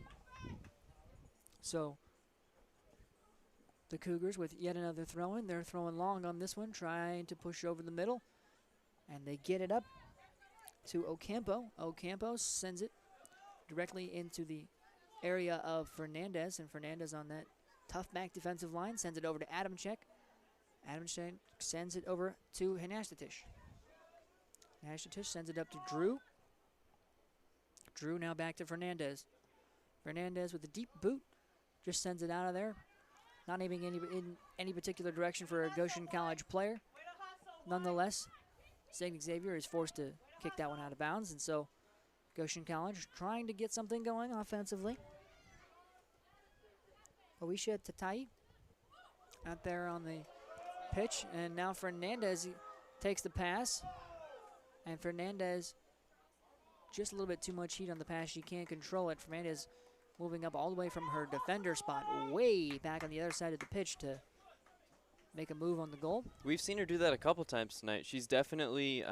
So the Cougars with yet another throw-in. They're throwing long on this one, trying to push over the middle. And they get it up to Ocampo. Ocampo sends it directly into the area of Fernandez, and Fernandez on that tough back defensive line sends it over to Adamczyk. Adamczyk sends it over to Hanastatish. Hanastatish sends it up to Drew. Drew now back to Fernandez. Fernandez with a deep boot just sends it out of there. Not aiming in any particular direction for a Goshen College player. Nonetheless, St. Xavier is forced to kick that one out of bounds, and so Goshen College trying to get something going offensively. Oisha Tatai out there on the pitch, and now Fernandez takes the pass, and Fernandez just a little bit too much heat on the pass. She can't control it. Fernandez moving up all the way from her defender spot way back on the other side of the pitch to make a move on the goal. We've seen her do that a couple times tonight. She's definitely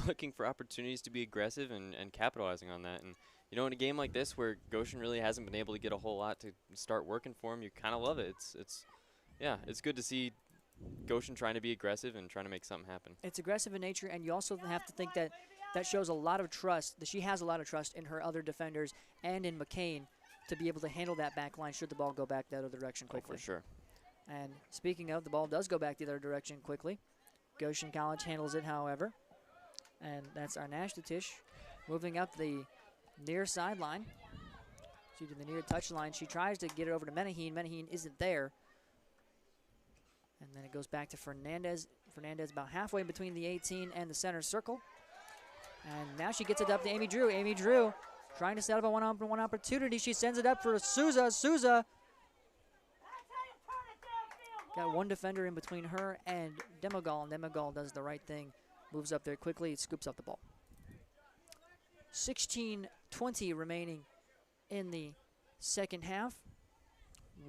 looking for opportunities to be aggressive and capitalizing on that. And, in a game like this where Goshen really hasn't been able to get a whole lot to start working for them, you kind of love it. It's good to see Goshen trying to be aggressive and trying to make something happen. It's aggressive in nature, and you also have to think that shows a lot of trust, that she has a lot of trust in her other defenders and in McCain to be able to handle that back line should the ball go back the other direction quickly. For sure. And speaking of, the ball does go back the other direction quickly. Goshen College handles it, however. And that's our Nashtatish moving up the near sideline. To the near touchline. She tries to get it over to Menaheen. Menaheen isn't there. And then it goes back to Fernandez. Fernandez about halfway between the 18 and the center circle. And now she gets it up to Amy Drew. Amy Drew trying to set up a one-on-one opportunity. She sends it up for Souza. Souza got one defender in between her and Demogal. And Demogal does the right thing. Moves up there quickly. Scoops up the ball. 16:20 remaining in the second half.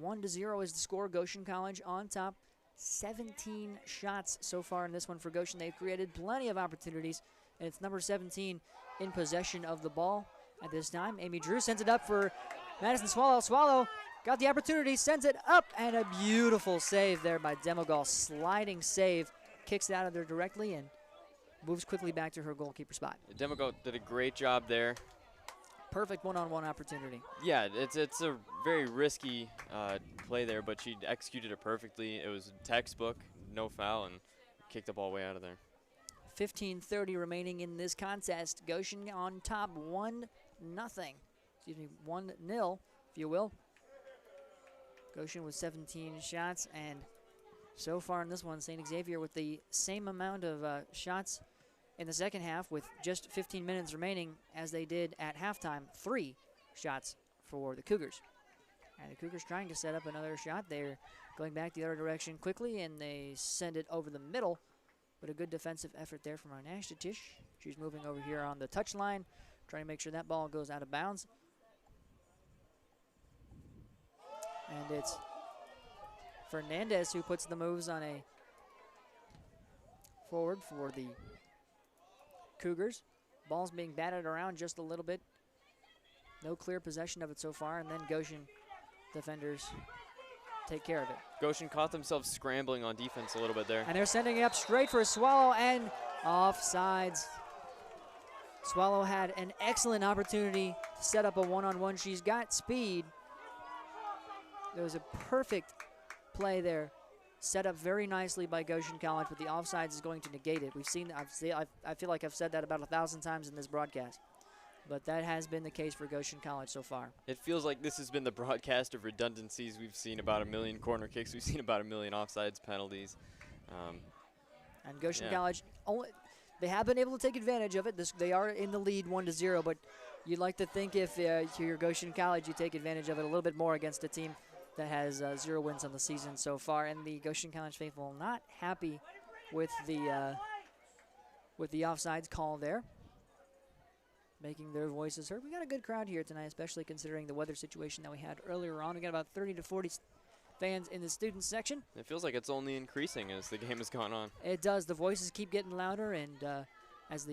1-0 is the score. Goshen College on top. 17 shots so far in this one for Goshen. They've created plenty of opportunities, and it's number 17 in possession of the ball at this time. Amy Drew sends it up for Madison Swallow. Swallow got the opportunity, sends it up, and a beautiful save there by Demogal. Sliding save, kicks it out of there directly, and moves quickly back to her goalkeeper spot. Demogal did a great job there. Perfect one-on-one opportunity. Yeah, it's a very risky play there, but she executed it perfectly. It was textbook, no foul, and kicked the ball way out of there. 15:30 remaining in this contest. Goshen on top, 1-0. Excuse me, 1-0, if you will. Goshen with 17 shots, and so far in this one, St. Xavier with the same amount of shots in the second half with just 15 minutes remaining as they did at halftime. 3 shots for the Cougars. And the Cougars trying to set up another shot. They're going back the other direction quickly, and they send it over the middle. But a good defensive effort there from our Nashtatish. She's moving over here on the touchline, trying to make sure that ball goes out of bounds. And it's Fernandez who puts the moves on a forward for the Cougars. Ball's being batted around just a little bit. No clear possession of it so far, and then Goshen defenders take care of it. Goshen caught themselves scrambling on defense a little bit there. And they're sending it up straight for Swallow, and offsides. Swallow had an excellent opportunity to set up a one-on-one. She's got speed. There was a perfect play there, set up very nicely by Goshen College, but the offsides is going to negate it. We've seen, I feel like I've said that about 1,000 times in this broadcast, but that has been the case for Goshen College so far. It feels like this has been the broadcast of redundancies. We've seen about 1 million corner kicks. We've seen about 1 million offsides penalties. And Goshen College, they have been able to take advantage of it. They are in the lead 1-0, but you'd like to think if you're Goshen College, you take advantage of it a little bit more against a team that has 0 wins on the season so far. And the Goshen College faithful not happy with the offsides call there, making their voices heard. We got a good crowd here tonight, especially considering the weather situation that we had earlier on. We got about 30 to 40 fans in the student section. It feels like it's only increasing as the game has gone on. It does. The voices keep getting louder, and as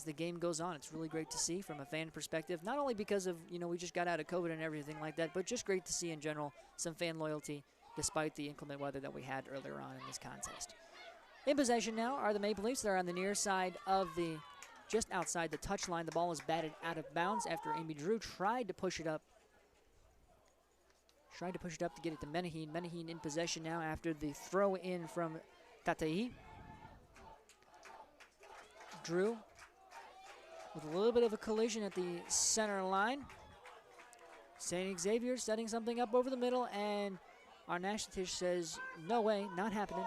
the game goes on, it's really great to see from a fan perspective. Not only because of, we just got out of COVID and everything like that, but just great to see in general some fan loyalty despite the inclement weather that we had earlier on in this contest. In possession now are the Maple Leafs. They're on the near side of just outside the touchline. The ball is batted out of bounds after Amy Drew tried to push it up. Tried to push it up to get it to Menaheen. Menaheen in possession now after the throw in from Tatai. Drew with a little bit of a collision at the center line. St. Xavier setting something up over the middle, and our Nashtatish says, no way, not happening.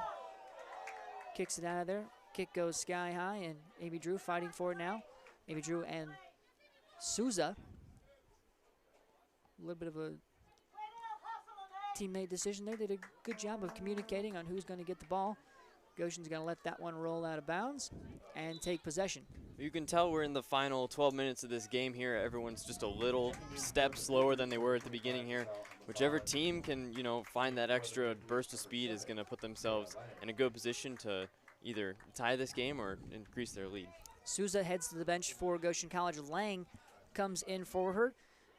Kicks it out of there. Kick goes sky high, and Amy Drew fighting for it now. Amy Drew and Souza. A little bit of a teammate decision there. They did a good job of communicating on who's going to get the ball. Goshen's going to let that one roll out of bounds and take possession. You can tell we're in the final 12 minutes of this game here. Everyone's just a little step slower than they were at the beginning here. Whichever team can, find that extra burst of speed is going to put themselves in a good position to either tie this game or increase their lead. Souza heads to the bench for Goshen College. Lang comes in for her.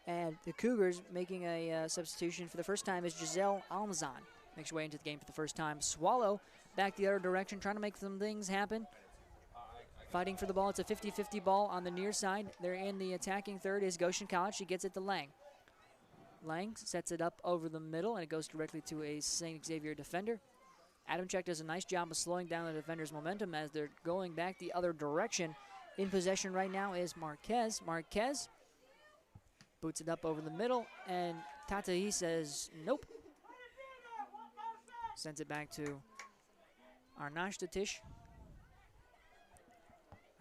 And the Cougars making a substitution for the first time is Giselle Almazan. Makes her way into the game for the first time. Swallow back the other direction, trying to make some things happen. Fighting for the ball. It's a 50-50 ball on the near side. They're in the attacking third is Goshen College. She gets it to Lang. Lang sets it up over the middle, and it goes directly to a St. Xavier defender. Adamczyk does a nice job of slowing down the defender's momentum as they're going back the other direction. In possession right now is Marquez. Marquez boots it up over the middle, and Tatahi says nope. Sends it back to Arnashtatich.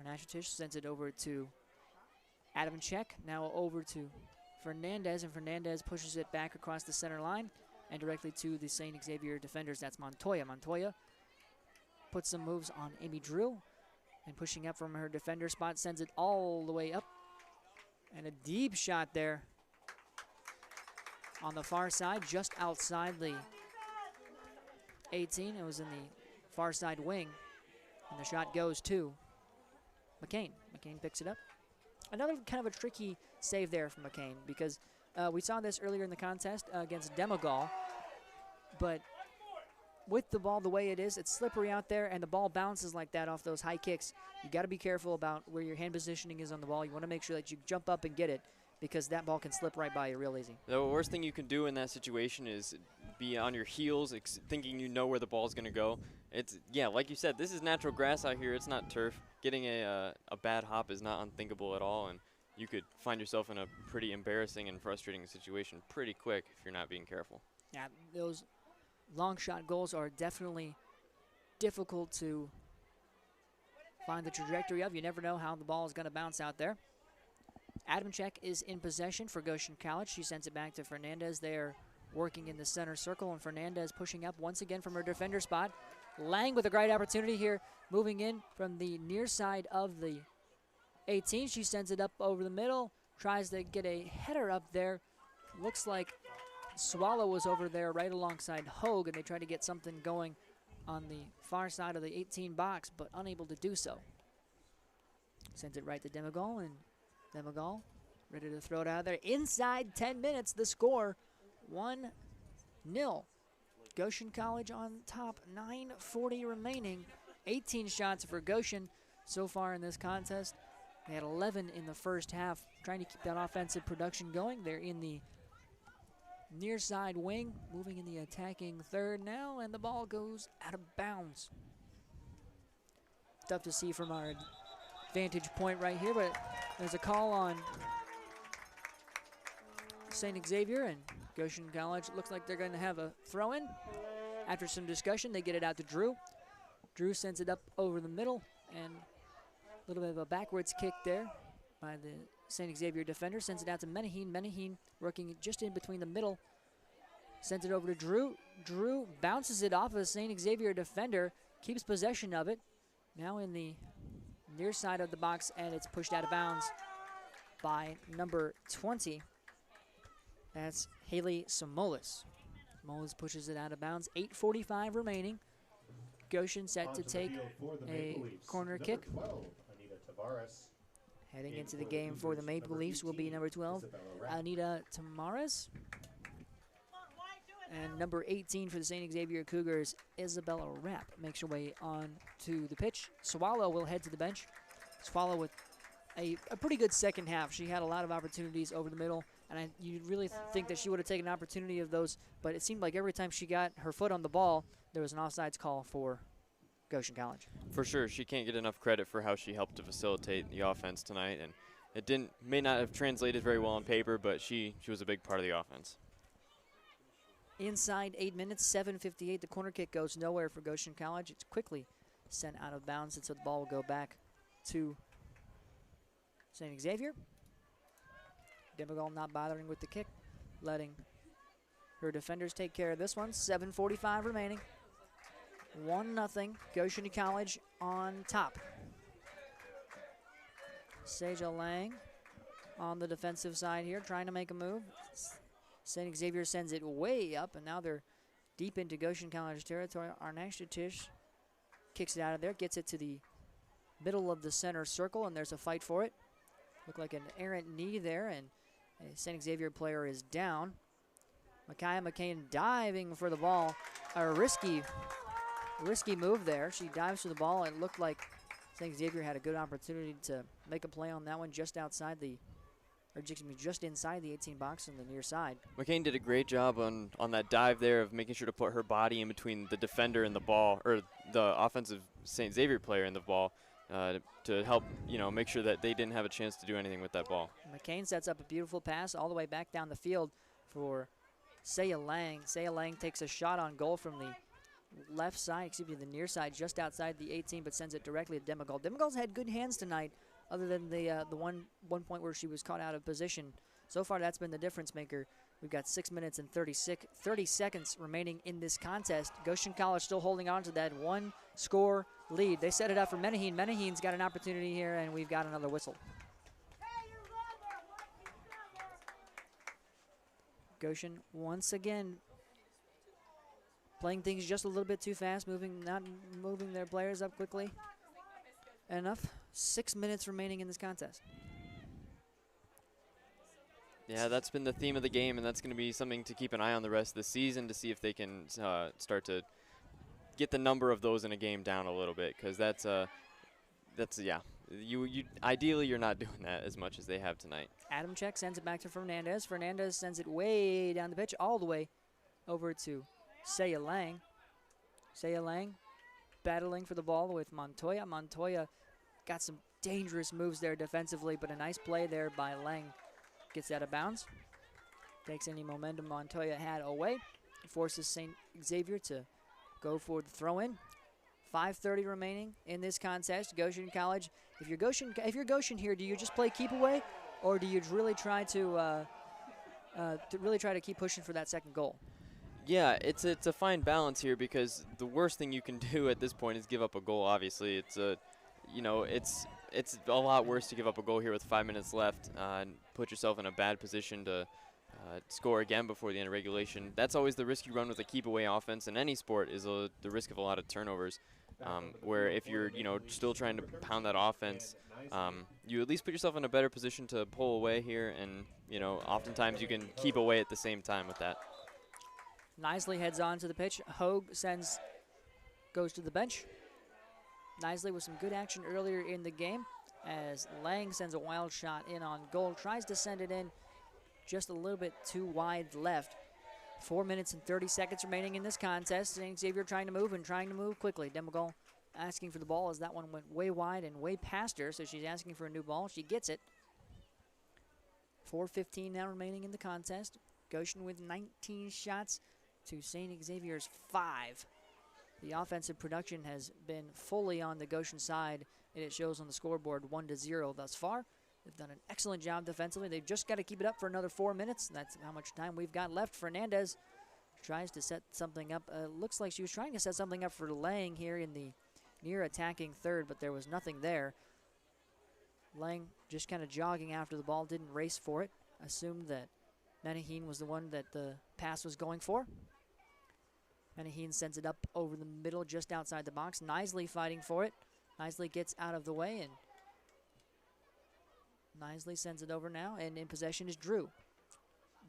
Arnashtatich sends it over to Adamczyk. Now over to Fernandez, and Fernandez pushes it back across the center line and directly to the St. Xavier defenders. That's Montoya. Montoya puts some moves on Amy Drew, and pushing up from her defender spot sends it all the way up. And a deep shot there on the far side, just outside the 18. It was in the far side wing, and the shot goes to McCain. McCain picks it up. Another kind of a tricky save there from McCain, because we saw this earlier in the contest against Demogol, but with the ball the way it is, it's slippery out there, and the ball bounces like that off those high kicks. You got to be careful about where your hand positioning is on the ball. You want to make sure that you jump up and get it, because that ball can slip right by you real easy. The worst thing you can do in that situation is be on your heels, thinking you know where the ball is going to go. It's, yeah, like you said, this is natural grass out here. It's not turf. Getting a bad hop is not unthinkable at all, and you could find yourself in a pretty embarrassing and frustrating situation pretty quick if you're not being careful. Yeah, those long shot goals are definitely difficult to find the trajectory of. You never know how the ball is going to bounce out there. Adamczyk is in possession for Goshen College. She sends it back to Fernandez. They're working in the center circle, and Fernandez pushing up once again from her defender spot. Lang with a great opportunity here, moving in from the near side of the 18. She sends it up over the middle, tries to get a header up there. Looks like Swallow was over there right alongside Hogue, and they tried to get something going on the far side of the 18 box, but unable to do so. Sends it right to Demogol, and Demogol ready to throw it out of there. Inside 10 minutes, the score 1-0. Goshen College on top, 9:40 remaining. 18 shots for Goshen so far in this contest. They had 11 in the first half, trying to keep that offensive production going. They're in the near side wing, moving in the attacking third now, and the ball goes out of bounds. Tough to see from our vantage point right here, but there's a call on St. Xavier, and Goshen College looks like they're going to have a throw-in. After some discussion, they get it out to Drew. Drew sends it up over the middle, and a little bit of a backwards kick there by the St. Xavier defender. Sends it out to Menaheen. Menaheen working just in between the middle. Sends it over to Drew. Drew bounces it off of the St. Xavier defender, keeps possession of it. Now in the near side of the box, and it's pushed out of bounds by number 20. That's Haley Samolis. Samolis pushes it out of bounds. 8:45 remaining. Goshen set to take a corner kick. 12, Anita Tavares. Heading into the game for the Maple Leafs will be number 12, Anita Tamares. And number 18 for the St. Xavier Cougars, Isabella Rapp, makes her way on to the pitch. Swallow will head to the bench. Swallow with a pretty good second half. She had a lot of opportunities over the middle, and you really think that she would have taken an opportunity of those, but it seemed like every time she got her foot on the ball, there was an offsides call for Goshen College. For sure, she can't get enough credit for how she helped to facilitate the offense tonight, and it may not have translated very well on paper, but she was a big part of the offense. Inside 8 minutes, 7:58. The corner kick goes nowhere for Goshen College. It's quickly sent out of bounds, and so the ball will go back to St. Xavier. Demogol not bothering with the kick, letting her defenders take care of this one. 7:45 remaining. 1-0, Goshen College on top. Seja Lang on the defensive side here, trying to make a move. St. Xavier sends it way up, and now they're deep into Goshen College territory. Arnashtatich kicks it out of there, gets it to the middle of the center circle, and there's a fight for it. Looked like an errant knee there, and a St. Xavier player is down. Micaiah McCain diving for the ball. A risky move there. She dives for the ball. It looked like St. Xavier had a good opportunity to make a play on that one just outside the or excuse me, just inside the 18 box on the near side. McCain did a great job on that dive there of making sure to put her body in between the defender and the ball, or the offensive St. Xavier player and the ball, to help, make sure that they didn't have a chance to do anything with that ball. McCain sets up a beautiful pass all the way back down the field for Saya Lang. Saya Lang takes a shot on goal from the left side, excuse me, the near side, just outside the 18, but sends it directly to Demigol. Demigol's had good hands tonight, other than the one point where she was caught out of position. So far, that's been the difference maker. We've got 6 minutes and 30 seconds remaining in this contest. Goshen College still holding on to that one-score lead. They set it up for Menaheen. Menaheen's got an opportunity here, and we've got another whistle. Goshen once again playing things just a little bit too fast, not moving their players up quickly enough. 6 minutes remaining in this contest. Yeah, that's been the theme of the game, and that's going to be something to keep an eye on the rest of the season to see if they can start to get the number of those in a game down a little bit, because that's yeah. Ideally, you're not doing that as much as they have tonight. Adam Check sends it back to Fernandez. Fernandez sends it way down the pitch, all the way over to Saya Lang. Saya Lang battling for the ball with Montoya. Montoya got some dangerous moves there defensively, but a nice play there by Lang. Gets out of bounds. Takes any momentum Montoya had away. Forces St. Xavier to go for the throw-in. 5:30 remaining in this contest. Goshen College. If you're Goshen here, do you just play keep away, or do you really try to keep pushing for that second goal? Yeah, it's a fine balance here, because the worst thing you can do at this point is give up a goal. Obviously, it's a lot worse to give up a goal here with 5 minutes left and put yourself in a bad position to score again before the end of regulation. That's always the risk you run with a keep away offense in any sport, is the risk of a lot of turnovers. Where if you're still trying to pound that offense, you at least put yourself in a better position to pull away here, and oftentimes you can keep away at the same time with that. Nisley heads on to the pitch. Hogue goes to the bench. Nisley with some good action earlier in the game, as Lang sends a wild shot in on goal. Tries to send it in just a little bit too wide left. 4 minutes and 30 seconds remaining in this contest. St. Xavier trying to move quickly. Demigol asking for the ball, as that one went way wide and way past her, so she's asking for a new ball. She gets it. 4:15 now remaining in the contest. Goshen with 19 shots to St. Xavier's 5. The offensive production has been fully on the Goshen side, and it shows on the scoreboard 1-0 thus far. They've done an excellent job defensively. They've just got to keep it up for another 4 minutes. That's how much time we've got left. Fernandez tries to set something up. Looks like she was trying to set something up for Lang here in the near attacking third, but there was nothing there. Lang just kind of jogging after the ball, didn't race for it. Assumed that Menaheen was the one that the pass was going for. Menaheen sends it up over the middle, just outside the box. Nisley fighting for it. Nisley gets out of the way, and Nisley sends it over now, and in possession is Drew.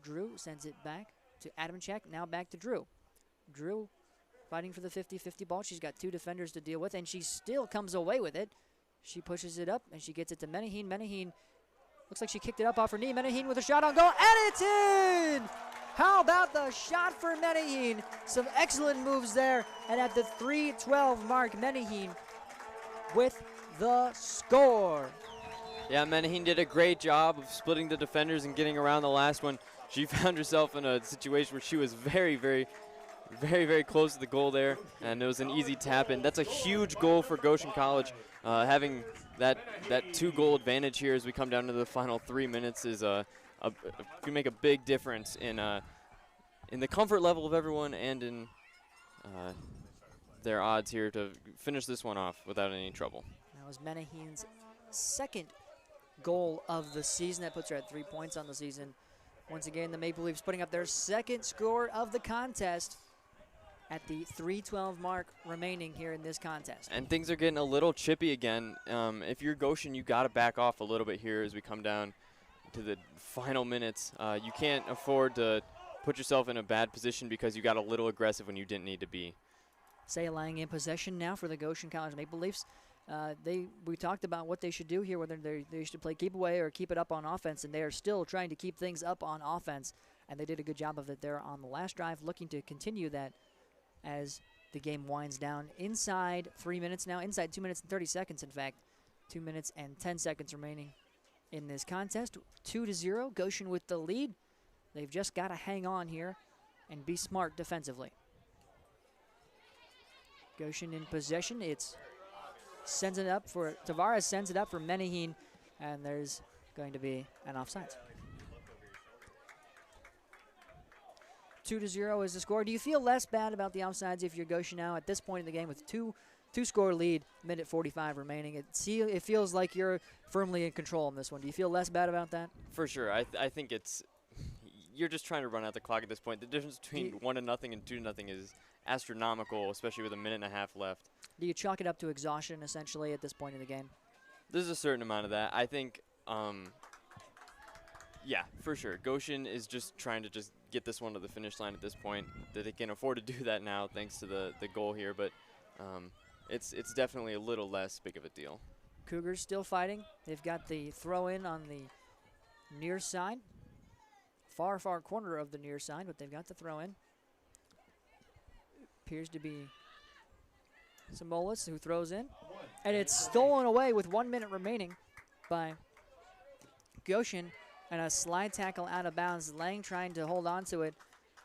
Drew sends it back to Adamchek, now back to Drew. Drew fighting for the 50-50 ball. She's got 2 defenders to deal with, and she still comes away with it. She pushes it up, and she gets it to Menaheen. Menaheen looks like she kicked it up off her knee. Menaheen with a shot on goal, and it's in! How about the shot for Menaheen? Some excellent moves there, and at the 3:12 mark, Menaheen with the score. Yeah, Menaheen did a great job of splitting the defenders and getting around the last one. She found herself in a situation where she was very, very, very, very close to the goal there, and it was an easy tap in. That's a huge goal for Goshen College. Having that 2-goal advantage here as we come down to the final 3 minutes is can make a big difference in the comfort level of everyone and in their odds here to finish this one off without any trouble. That was Menaheen's second goal of the season. That puts her at 3 points on the season. Once again, the Maple Leafs putting up their second score of the contest at the 3:12 mark remaining here in this contest. And things are getting a little chippy again. If you're Goshen, you got to back off a little bit here as we come down to the final minutes. You can't afford to put yourself in a bad position because you got a little aggressive when you didn't need to be. Saya Lang in possession now for the Goshen College Maple Leafs. We talked about what they should do here, whether they should play keep away or keep it up on offense, and they are still trying to keep things up on offense, and they did a good job of it there on the last drive, looking to continue that as the game winds down. Inside 3 minutes now, inside 2 minutes and 30 seconds, in fact. 2 minutes and 10 seconds remaining in this contest. 2-0, Goshen with the lead. They've just got to hang on here and be smart defensively. Goshen in possession. Sends it up for Tavares, sends it up for Menahin, and there's going to be an offside. 2-0 is the score. Do you feel less bad about the offsides if you're Goshen now at this point in the game with two-score lead, minute 45 remaining? It feels like you're firmly in control in this one. Do you feel less bad about that? For sure. I think you're just trying to run out the clock at this point. The difference between 1-0 and 2-0 is astronomical, especially with a minute and a half left. Do you chalk it up to exhaustion, essentially, at this point in the game? There's a certain amount of that. I think, yeah, for sure. Goshen is just trying to just get this one to the finish line at this point. That they can afford to do that now thanks to the goal here, but it's definitely a little less big of a deal. Cougars still fighting. They've got the throw-in on the near side. Far corner of the near side, but they've got the throw-in. Appears to be Samolis who throws in. And it's stolen away with 1 minute remaining by Goshen. And a slide tackle out of bounds. Lang trying to hold on to it.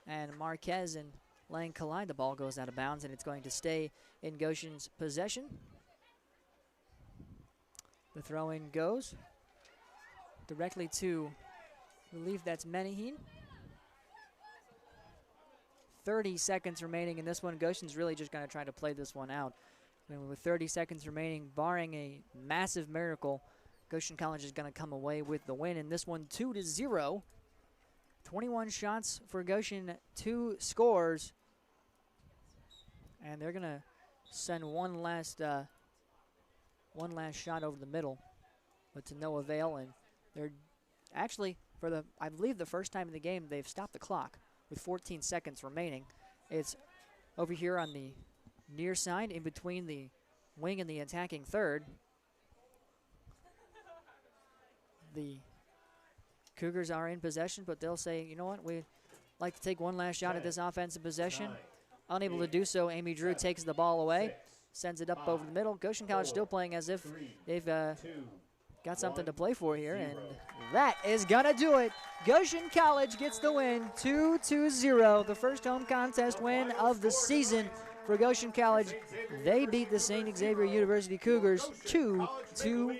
And Marquez and Lang collide. The ball goes out of bounds, and it's going to stay in Goshen's possession. The throw-in goes directly to, I believe that's Menahin. 30 seconds remaining in this one. Goshen's really just going to try to play this one out. And with 30 seconds remaining, barring a massive miracle, Goshen College is going to come away with the win in this one, 2-0. 21 shots for Goshen, 2 scores. And they're going to send one last shot over the middle, but to no avail. And they're actually, I believe the first time in the game, they've stopped the clock with 14 seconds remaining. It's over here on the near side, in between the wing and the attacking third. The Cougars are in possession, but they'll say, you know what, we'd like to take one last shot at this offensive possession. Unable to do so, Amy Drew takes the ball away, sends it up over the middle. Goshen College still playing as if they've got something to play for here, and that is gonna do it. Goshen College gets the win, 2-0, the first home contest win of the season for Goshen College. They beat the St. Xavier University Cougars 2-0.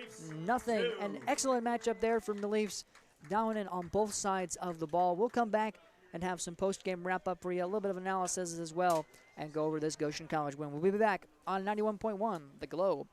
An excellent matchup there from the Leafs, dominant on both sides of the ball. We'll come back and have some post-game wrap-up for you, a little bit of analysis as well, and go over this Goshen College win. We'll be back on 91.1 The Globe.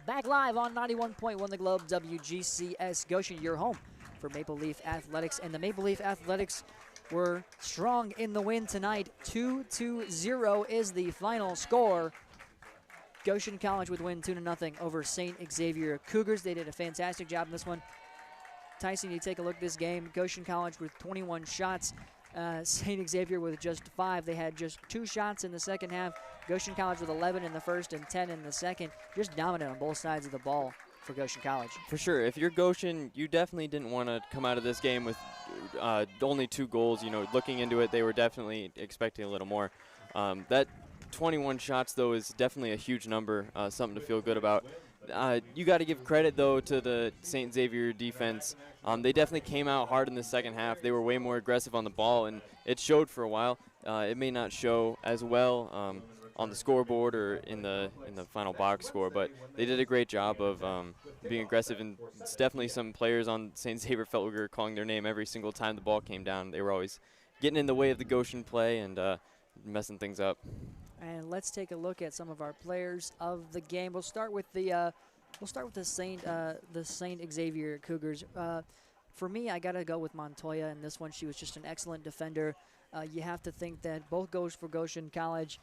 Back live on 91.1 The Globe, WGCS Goshen, your home for Maple Leaf Athletics. And the Maple Leaf Athletics were strong in the win tonight. 2-0 is the final score. Goshen College would win 2-0 over St. Xavier Cougars. They did a fantastic job in this one. Tyson, you take a look at this game. Goshen College with 21 shots. St. Xavier with just 5. They had just 2 shots in the second half. Goshen College with 11 in the first and 10 in the second. Just dominant on both sides of the ball for Goshen College. For sure. If you're Goshen, you definitely didn't want to come out of this game with only 2 goals. You know, looking into it, they were definitely expecting a little more. That 21 shots, though, is definitely a huge number, something to feel good about. You got to give credit, though, to the St. Xavier defense. They definitely came out hard in the second half. They were way more aggressive on the ball, and it showed for a while. it may not show as well on the scoreboard or in the final box score, but they did a great job of being aggressive, and it's definitely some players on St. Xavier felt we were calling their name every single time the ball came down. They were always getting in the way of the Goshen play and messing things up. And let's take a look at some of our players of the game. We'll start with the Saint Xavier Cougars. For me, I gotta go with Montoya in this one. She was just an excellent defender. You have to think that both goes for Goshen College.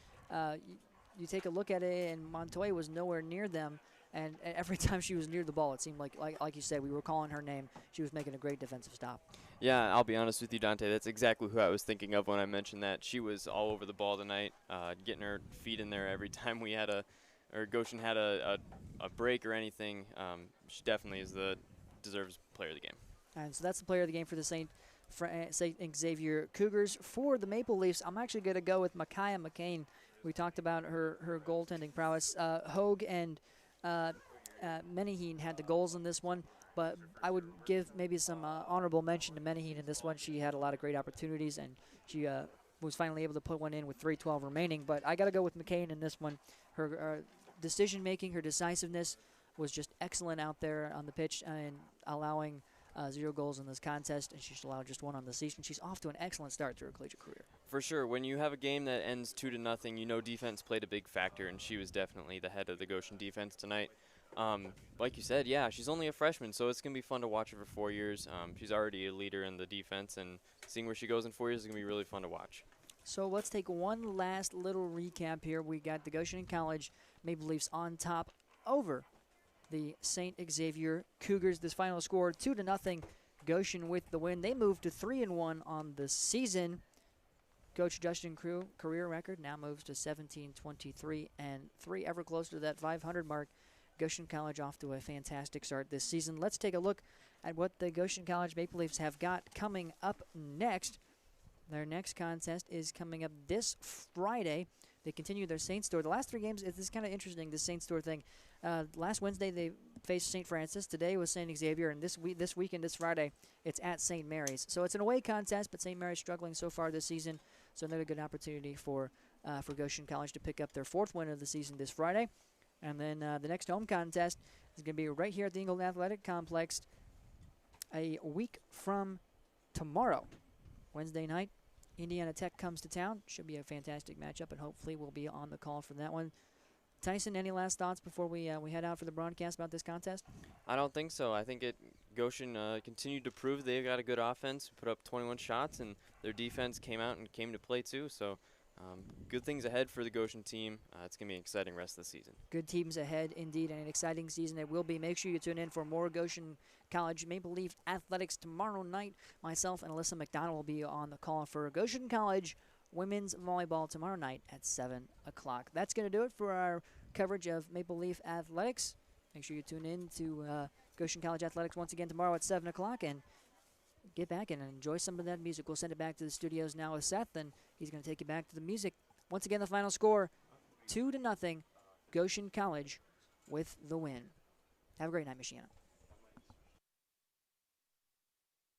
You take a look at it, and Montoya was nowhere near them. And every time she was near the ball, it seemed like you said, we were calling her name. She was making a great defensive stop. Yeah, I'll be honest with you, Dante. That's exactly who I was thinking of when I mentioned that. She was all over the ball tonight, getting her feet in there every time we had Goshen had a break or anything. She definitely deserves player of the game. And so that's the player of the game for the St. Xavier Cougars. For the Maple Leafs, I'm actually going to go with Micaiah McCain. We talked about her goaltending prowess. Hogue and Menaheen had the goals in this one, but I would give maybe some honorable mention to Menaheen in this one. She had a lot of great opportunities, and she was finally able to put one in with 3:12 remaining. But I got to go with McCain in this one. Her decision-making, her decisiveness was just excellent out there on the pitch and allowing 0 goals in this contest, and she's allowed just 1 on the season. She's off to an excellent start to her collegiate career. For sure. When you have a game that ends 2-0, you know defense played a big factor, and she was definitely the head of the Goshen defense tonight. Like you said, yeah, she's only a freshman, so it's going to be fun to watch her for 4 years. She's already a leader in the defense, and seeing where she goes in 4 years is going to be really fun to watch. So let's take one last little recap here. We got the Goshen College Maple Leafs on top over the St. Xavier Cougars. This final score, 2-0. Goshen with the win. They moved to 3-1 on the season. Coach Justin Crew career record now moves to 17-23-3, ever closer to that 500 mark. Goshen College off to a fantastic start this season. Let's take a look at what the Goshen College Maple Leafs have got coming up next. Their next contest is coming up this Friday. They continue their Saint Store. The last 3 games, it's kind of interesting, this Saint Store thing. Last Wednesday, they faced St. Francis. Today was St. Xavier. And this weekend, this Friday, it's at St. Mary's. So it's an away contest, but St. Mary's struggling so far this season. So another good opportunity for Goshen College to pick up their 4th win of the season this Friday. And then the next home contest is going to be right here at the Ingleton Athletic Complex a week from tomorrow, Wednesday night. Indiana Tech comes to town. Should be a fantastic matchup, and hopefully we'll be on the call for that one. Tyson, any last thoughts before we head out for the broadcast about this contest? I don't think so. I think Goshen continued to prove they've got a good offense, put up 21 shots, and their defense came out and came to play too. So good things ahead for the Goshen team. It's going to be an exciting rest of the season. Good teams ahead, indeed, and an exciting season it will be. Make sure you tune in for more Goshen College Maple Leaf athletics tomorrow night. Myself and Alyssa McDonald will be on the call for Goshen College women's volleyball tomorrow night at 7 o'clock. That's going to do it for our coverage of Maple Leaf athletics. Make sure you tune in to Goshen College athletics once again tomorrow at 7 o'clock and get back and enjoy some of that music. We'll send it back to the studios now with Seth, and he's going to take you back to the music. Once again, the final score, 2-0, Goshen College with the win. Have a great night, Michiana.